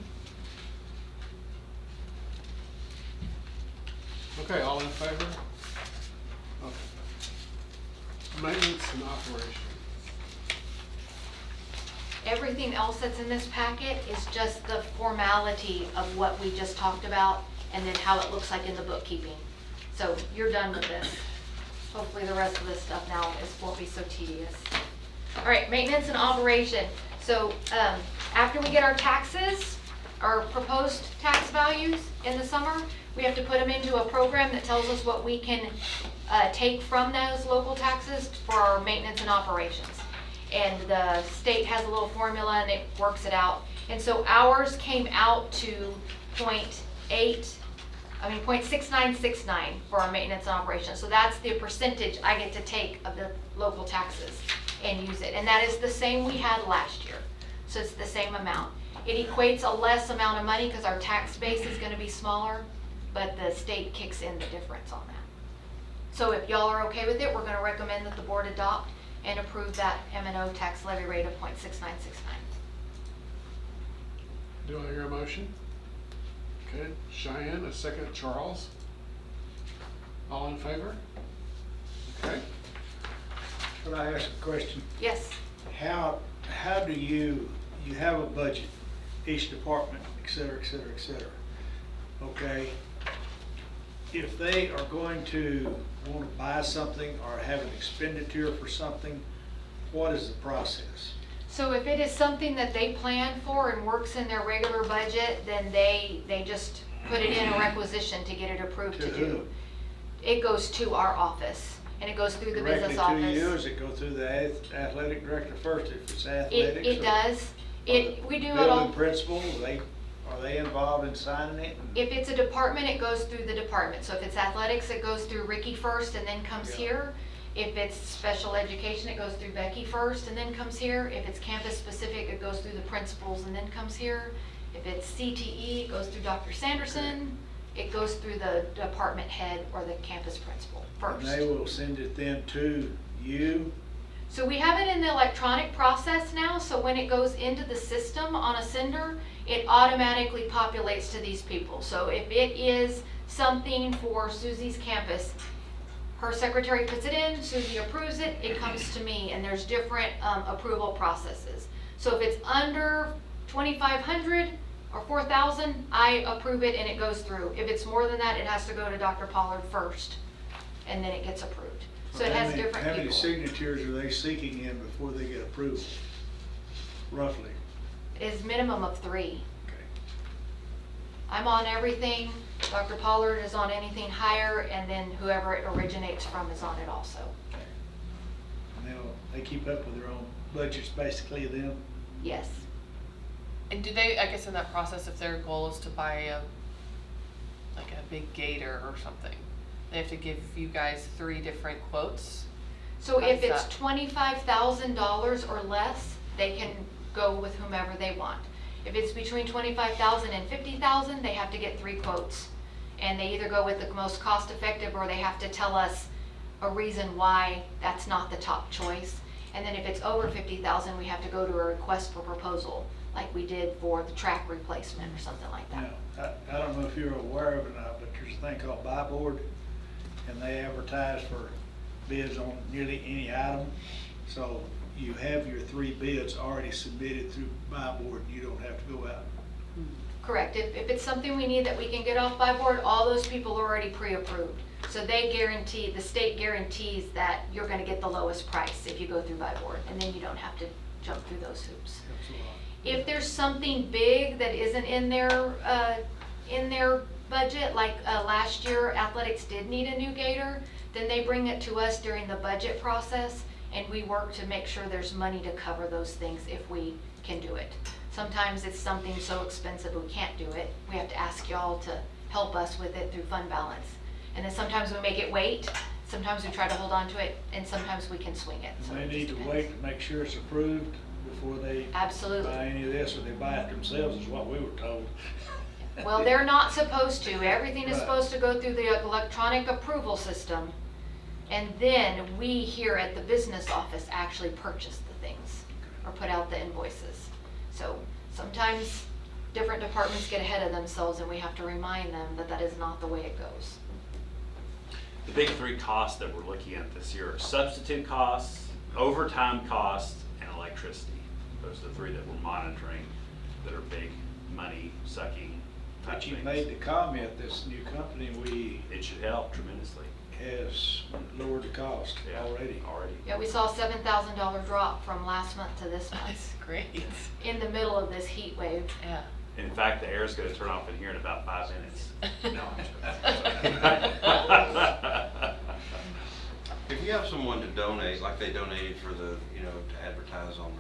Okay, all in favor? Okay. Maintenance and operation. Everything else that's in this packet is just the formality of what we just talked about and then how it looks like in the bookkeeping. So you're done with this. Hopefully the rest of this stuff now won't be so tedious. All right, maintenance and operation. So after we get our taxes, our proposed tax values in the summer, we have to put them into a program that tells us what we can take from those local taxes for our maintenance and operations. And the state has a little formula and it works it out. And so ours came out to 0.6969 for our maintenance and operations. So that's the percentage I get to take of the local taxes and use it. And that is the same we had last year. So it's the same amount. It equates a less amount of money because our tax base is going to be smaller, but the state kicks in the difference on that. So if y'all are okay with it, we're going to recommend that the board adopt and approve that M&O tax levy rate of 0.6969. Do I hear a motion? Okay, Cheyenne, a second. Charles? All in favor? Okay. Could I ask a question? Yes. How do you have a budget, each department, et cetera, et cetera, et cetera. Okay, if they are going to want to buy something or have an expenditure for something, what is the process? So if it is something that they plan for and works in their regular budget, then they just put it in a requisition to get it approved to To do. who? It goes to our office and it goes through the business office. Directly to you, or does it go through the athletic director first if it's athletics? It or does. We do it all. Building principal, they Are they involved in signing it? If it's a department, it goes through the department. So if it's athletics, it goes through Ricky first and then comes Yeah. here. If it's special education, it goes through Becky first and then comes here. If it's campus specific, it goes through the principals and then comes here. If it's CTE, it goes through Dr. Sanderson. It goes through the department head or the campus principal And first. they will send it then to you? So we have it in the electronic process now, so when it goes into the system on a sender, it automatically populates to these people. So if it is something for Susie's campus, her secretary puts it in, Susie approves it, it comes to me, and there's different approval processes. So if it's under 2,500 or 4,000, I approve it and it goes through. If it's more than that, it has to go to Dr. Pollard first, and then it gets approved. So it How has many- different How many people. signatures are they seeking in before they get approval? Roughly? Is minimum of 3. Okay. I'm on everything, Dr. Pollard is on anything higher, and then whoever it originates from is on it also. And they keep up with their own budgets basically then? Yes. And do they, I guess in that process, if their goal is to buy like a big gator or something, they have to give you guys 3 different quotes? So How if does it's that- $25,000 or less, they can go with whomever they want. If it's between 25,000 and 50,000, they have to get 3 quotes. And they either go with the most cost effective, or they have to tell us a reason why that's not the top choice. And then if it's over 50,000, we have to go to a request for proposal, like we did for the track replacement or something like that. Now, I don't know if you're aware of it or not, but there's a thing called buy board, and they advertise for bids on nearly any item. So you have your 3 bids already submitted through buy board, you don't have to go out. Correct. If it's something we need that we can get off by board, all those people are already pre-approved. So they guarantee, the state guarantees that you're gonna get the lowest price if you go through by board, and then you don't have to jump through those hoops. Helps a lot. If there's something big that isn't in their budget, like last year athletics did need a new gator, then they bring it to us during the budget process, and we work to make sure there's money to cover those things if we can do it. Sometimes it's something so expensive we can't do it. We have to ask y'all to help us with it through fund balance. And then sometimes we make it wait, sometimes we try to hold on to it, and sometimes we can swing it. So And it they need just to depends. wait to make sure it's approved before they Absolutely. buy any of this, or they buy it themselves, is what we were told. Well, they're not supposed to. Everything is Right. supposed to go through the electronic approval system. And then we here at the business office actually purchase the things or put out the invoices. So sometimes different departments get ahead of themselves, and we have to remind them that that is not the way it goes. The big 3 costs that we're looking at this year are substitute costs, overtime costs, and electricity. Those are the 3 that we're monitoring that are big money sucking type But you things. made the comment, this new company It should help tremendously. has lowered the cost Yeah, already. Yeah, we saw a $7,000 drop from last month to this That's month great. in the middle of this heat wave. Yeah. In fact, the air's gonna turn off in here in about 5 minutes. No, If you have someone to donate, like they donated for the, to advertise on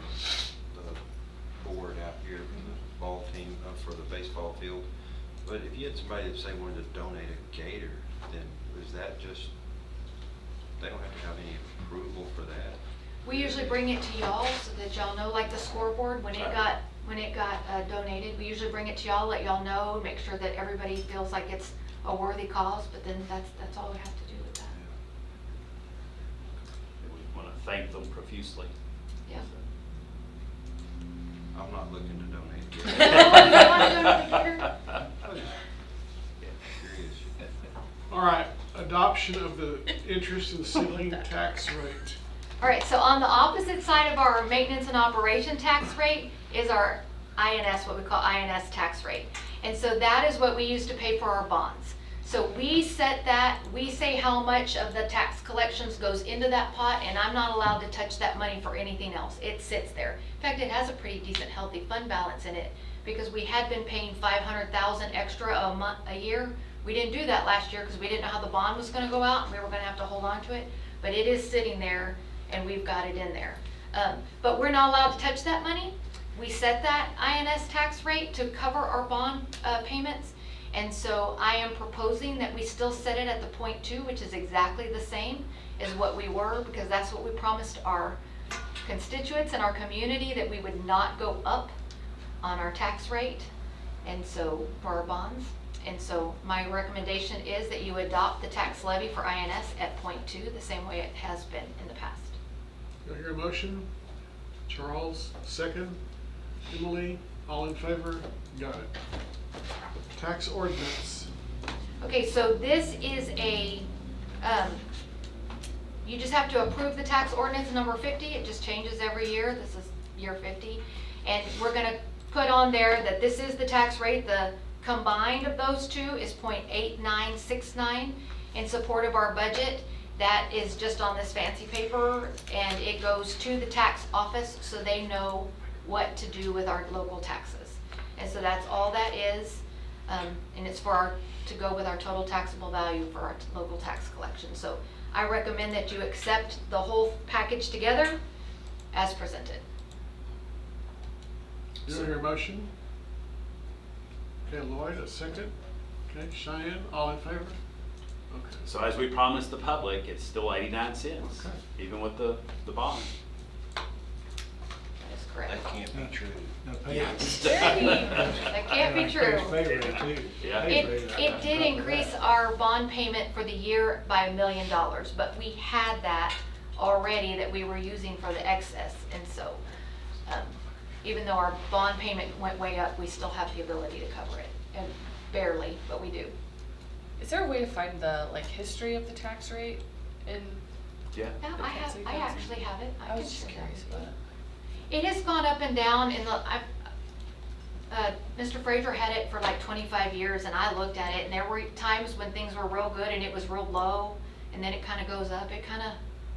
the board out here for the ball team, for the baseball field, but if you had somebody that say wanted to donate a gator, then is that just, they don't have to have any approval for that? We usually bring it to y'all so that y'all know, like the scoreboard, when it got donated, we usually bring it to y'all, let y'all know, make sure that everybody feels like it's a worthy cause, but then that's all we have to do with that. We wanna thank them profusely. Yeah. I'm not looking to donate. No, you don't want to donate the gator? I was just curious. All right, adoption of the interest and ceiling tax rate. All right, so on the opposite side of our maintenance and operation tax rate is our INS, what we call INS tax rate. And so that is what we use to pay for our bonds. So we set that, we say how much of the tax collections goes into that pot, and I'm not allowed to touch that money for anything else. It sits there. In fact, it has a pretty decent healthy fund balance in it, because we had been paying $500,000 extra a year. We didn't do that last year because we didn't know how the bond was going to go out, and we were going to have to hold on to it. But it is sitting there, and we've got it in there. But we're not allowed to touch that money. we set that INS tax rate to cover our bond payments. And so I am proposing that we still set it at the 0.2, which is exactly the same as what we were, because that's what we promised our constituents and our community, that we would not go up on our tax rate, and so, for our bonds. And so my recommendation is that you adopt the tax levy for INS at 0.2, the same way it has been in the past. Do I hear a motion? Charles, second. Emily, all in favor? Got it. Tax ordinance. Okay, so this is a, you just have to approve the tax ordinance number 50. It just changes every year. This is year 50. And we're gonna put on there that this is the tax rate. The combined of those two is 0.8969 in support of our budget. That is just on this fancy paper, and it goes to the tax office so they know what to do with our local taxes. And so that's all that is, and it's for to go with our total taxable value for our local tax collection. So I recommend that you accept the whole package together as presented. Do I hear a motion? Okay, Lloyd, a second. Okay, Cheyenne, all in favor? Okay. So as we promised the public, it's still 89 cents, Okay. even with the bond. That is correct. That can't be true. Now, pay- That can't be true. Pay rate too. Yeah. Pay It, rate, it did increase our bond payment for the year by $1 million, but we had that already that we were using for the excess. And so, even though our bond payment went way up, we still have the ability to cover it. And barely, but we do. Is there a way to find the like history of the tax rate in? Yeah. Yeah, The Kansas I Council? actually have it. I can was just share that curious with about you. it. It has gone up and down in the, Mr. Fraser had it for like 25 years, and I looked at it, and there were times when things were real good and it was real low, and then it kind of goes up. It kind of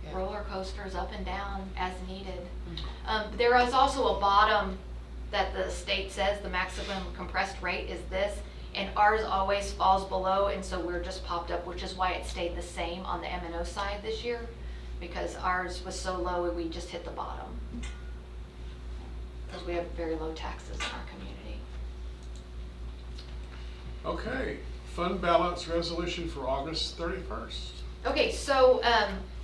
Yeah. roller coasters up and down as needed. There is also a bottom that the state says the maximum compressed rate is this, and ours always falls below, and so we're just popped up, which is why it stayed the same on the M&O side this year, because ours was so low, we just hit the bottom. Because we have very low taxes in our community. Okay, fund balance resolution for August 31st. Okay, so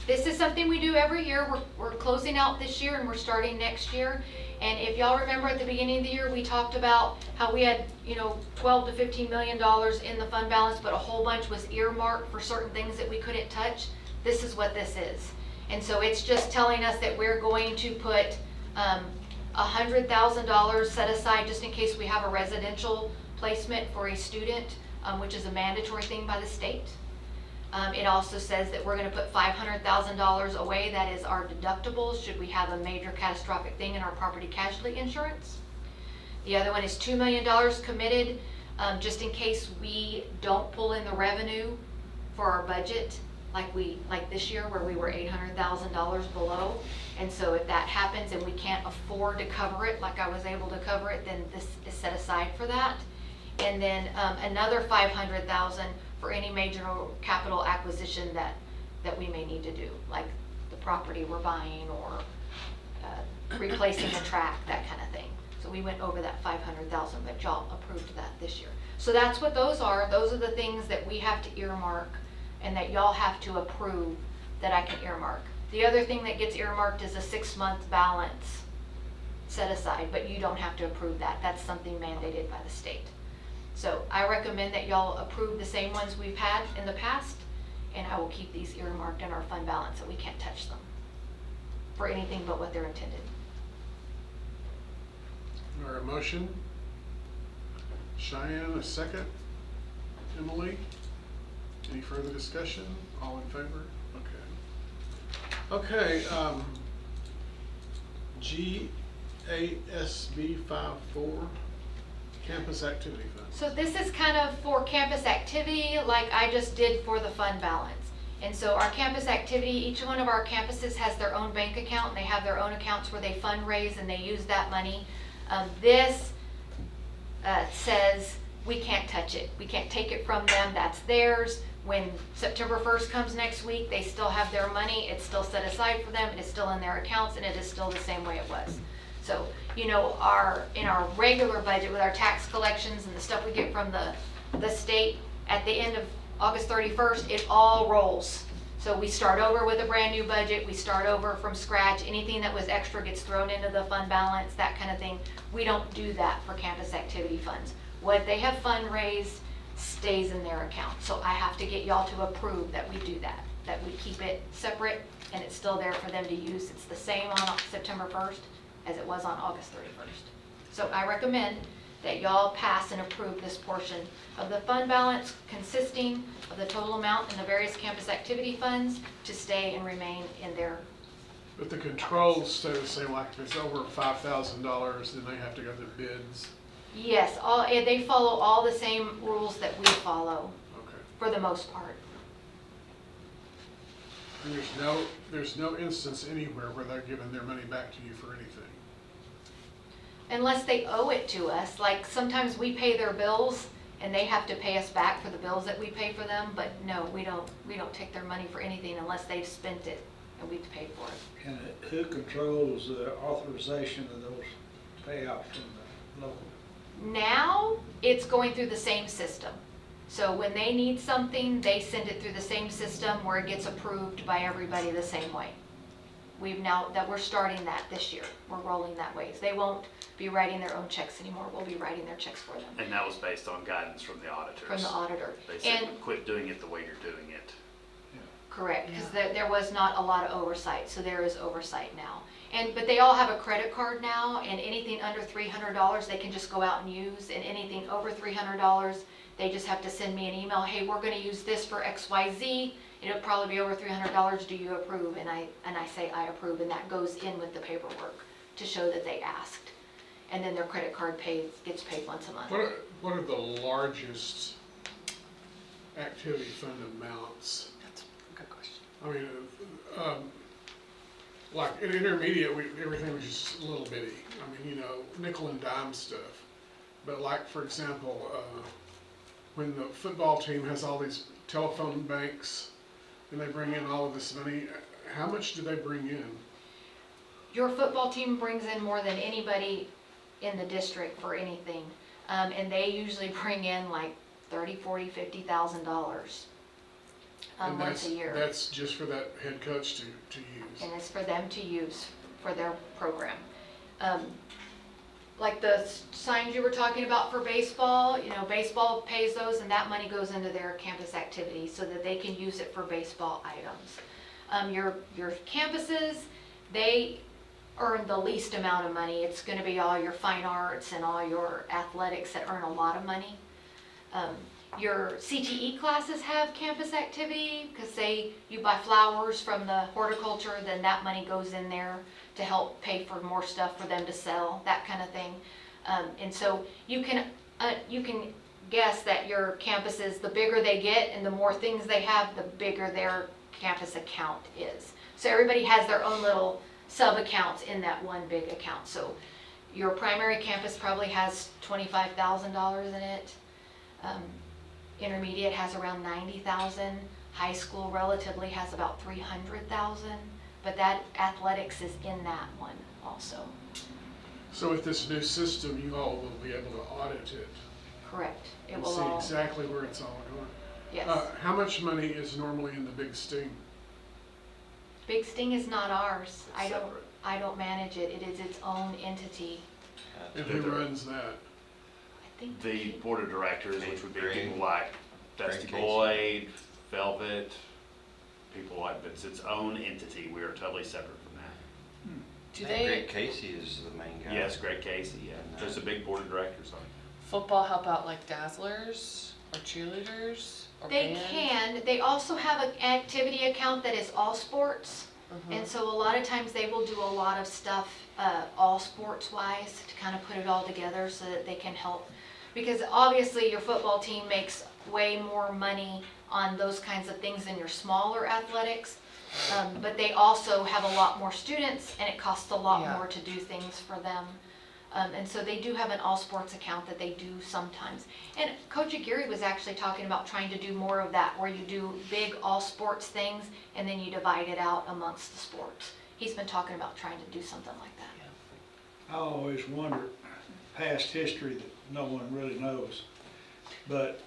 this is something we do every year. We're closing out this year and we're starting next year. And if y'all remember at the beginning of the year, we talked about how we had, $12 to $15 million in the fund balance, but a whole bunch was earmarked for certain things that we couldn't touch. This is what this is. And so it's just telling us that we're going to put $100,000 set aside just in case we have a residential placement for a student, which is a mandatory thing by the state. It also says that we're going to put $500,000 away. That is our deductibles should we have a major catastrophic thing in our property casualty insurance. The other one is $2 million committed just in case we don't pull in the revenue for our budget like this year where we were $800,000 below. And so if that happens and we can't afford to cover it like I was able to cover it, then this is set aside for that. And then another $500,000 for any major capital acquisition that we may need to do, like the property we're buying or replacing the track, that kind of thing. So we went over that $500,000, but y'all approved that this year. So that's what those are. Those are the things that we have to earmark and that y'all have to approve that I can earmark. The other thing that gets earmarked is a 6-month balance set aside, but you don't have to approve that. That's something mandated by the state. So I recommend that y'all approve the same ones we've had in the past, and I will keep these earmarked in our fund balance so we can't touch them for anything but what they're intended. Or a motion? Cheyenne, a second. Emily? Any further discussion? All in favor? Okay. Okay, GASB 54, Campus Activity Fund. So this is kind of for campus activity like I just did for the fund balance. And so our campus activity, each one of our campuses has their own bank account and they have their own accounts where they fundraise and they use that money. This says we can't touch it. We can't take it from them. That's theirs. When September 1st comes next week, they still have their money. It's still set aside for them. It is still in their accounts and it is still the same way it was. So, in our regular budget with our tax collections and the stuff we get from the state, at the end of August 31st, it all rolls. So we start over with a brand new budget, we start over from scratch, anything that was extra gets thrown into the fund balance, that kind of thing. We don't do that for campus activity funds. What they have fundraised stays in their account. So I have to get y'all to approve that we do that we keep it separate and it's still there for them to use. It's the same on September 1st as it was on August 31st. So I recommend that y'all pass and approve this portion of the fund balance consisting of the total amount in the various campus activity funds to stay and remain in their. But the controls stay the same, like if it's over $5,000, then they have to go through bids. Yes, they follow all the same rules that we follow Okay. for the most part. And there's no instance anywhere where they're giving their money back to you for anything. Unless they owe it to us, like sometimes we pay their bills and they have to pay us back for the bills that we pay for them, but no, we don't take their money for anything unless they've spent it and we've paid for it. And who controls the authorization of those payouts from the local? Now, it's going through the same system. So when they need something, they send it through the same system where it gets approved by everybody the same way. We're starting that this year. We're rolling that way. They won't be writing their own checks anymore. We'll be writing their checks for them. And that was based on guidance from the auditors. From the auditor. They said, And quit doing it the way you're doing it. correct, because there was not a lot of oversight, so there is oversight now. But they all have a credit card now, and anything under $300 they can just go out and use, and anything over $300 they just have to send me an email, hey, we're going to use this for XYZ, it'll probably be over $300, do you approve? And I say I approve, and that goes in with the paperwork to show that they asked. And then their credit card gets paid once a month. What are the largest activity fund amounts? That's a good question. I mean, like in intermediate, everything was just a little bitty. I mean, nickel and dime stuff. But like, for example, when the football team has all these telephone banks and they bring in all of this money, how much do they bring in? Your football team brings in more than anybody in the district for anything. And they usually bring in like $30,000, $40,000, $50,000 And once a year. That's just for that head coach to use. And it's for them to use for their program. Like the signs you were talking about for baseball, baseball pays those and that money goes into their campus activity so that they can use it for baseball items. Your campuses, they earn the least amount of money. It's going to be all your fine arts and all your athletics that earn a lot of money. Your CTE classes have campus activity because say you buy flowers from the horticulture, then that money goes in there to help pay for more stuff for them to sell, that kind of thing. And so you can guess that your campuses, the bigger they get and the more things they have, the bigger their campus account is. So everybody has their own little sub-accounts in that one big account. So your primary campus probably has $25,000 in it. Intermediate has around $90,000. High school relatively has about $300,000, but that athletics is in that one also. So with this new system, you all will be able to audit it. Correct. It And will see all, exactly where it's all going. yes. How much money is normally in the big sting? Big Sting is not ours. I Separate. don't manage it. It is its own entity. And who runs that? I think The board of directors, which would be Greg- people like Dusty Greg Boyd, Velvet, people like, it's its own entity. We are totally separate from that. Do Greg they, Casey is the main guy. Yes, Greg Casey, yeah. There's a big board of directors on it. football help out like dazzlers or cheerleaders or they band? can. They also have an activity account that is all sports. Mhm. And so a lot of times they will do a lot of stuff, all sports wise, to kind of put it all together so that they can help. Because obviously your football team makes way more money on those kinds of things than your smaller athletics. But they also have a lot more students and it costs a lot Yeah. more to do things for them. And so they do have an all sports account that they do sometimes. And Coach Aguirre was actually talking about trying to do more of that, where you do big all sports things and then you divide it out amongst the sports. He's been talking about trying to do something like that. I always wondered, past history that no one really knows, but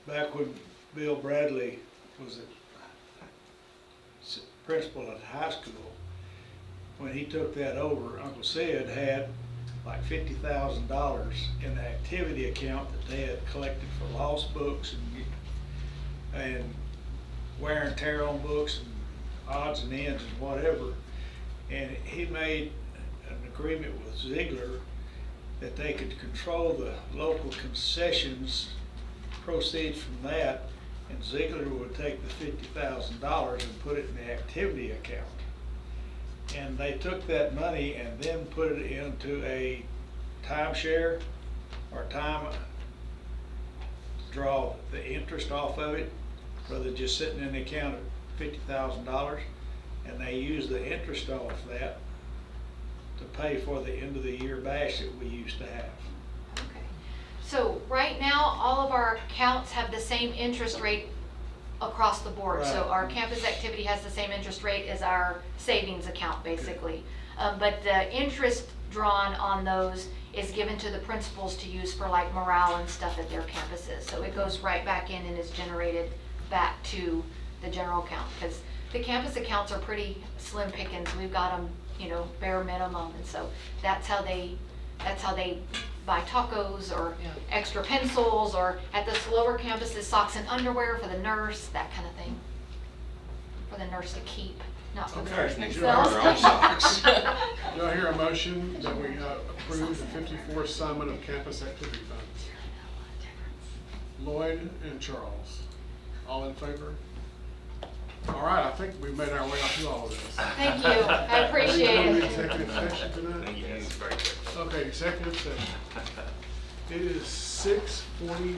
back when Bill Bradley was principal at high school, when he took that over, Uncle Sid had like $50,000 in the activity account that they had collected for lost books and wear and tear on books and odds and ends and whatever. And he made an agreement with Ziegler that they could control the local concessions proceeds from that, and Ziegler would take the $50,000 and put it in the activity account. And they took that money and then put it into a timeshare or draw the interest off of it, rather than just sitting in the account at $50,000. And they use the interest off that to pay for the end of the year bash that we used to have. Okay. So right now, all of our accounts have the same interest rate across the board. So Right. our campus activity has the same interest rate as our savings account, basically. But the interest drawn on those is given to the principals to use for like morale and stuff at their campuses. So it goes right back in and is generated back to the general account, because the campus accounts are pretty slim pickings. We've got them, you know, bare minimum, and so that's how they buy tacos or Yeah. extra pencils, or at the slower campuses, socks and underwear for the nurse, that kind of thing. For the nurse to keep, not for the Okay, nurse do I themselves. hear our socks? Do I hear a motion that we approve the 54 assignment of campus activity funds? Lloyd and Charles, all in favor? All right, I think we've made our way through all of this. Thank you, I appreciate Are we it. going to executive session tonight? Yes, very good. Okay, executive session. It is 6:41.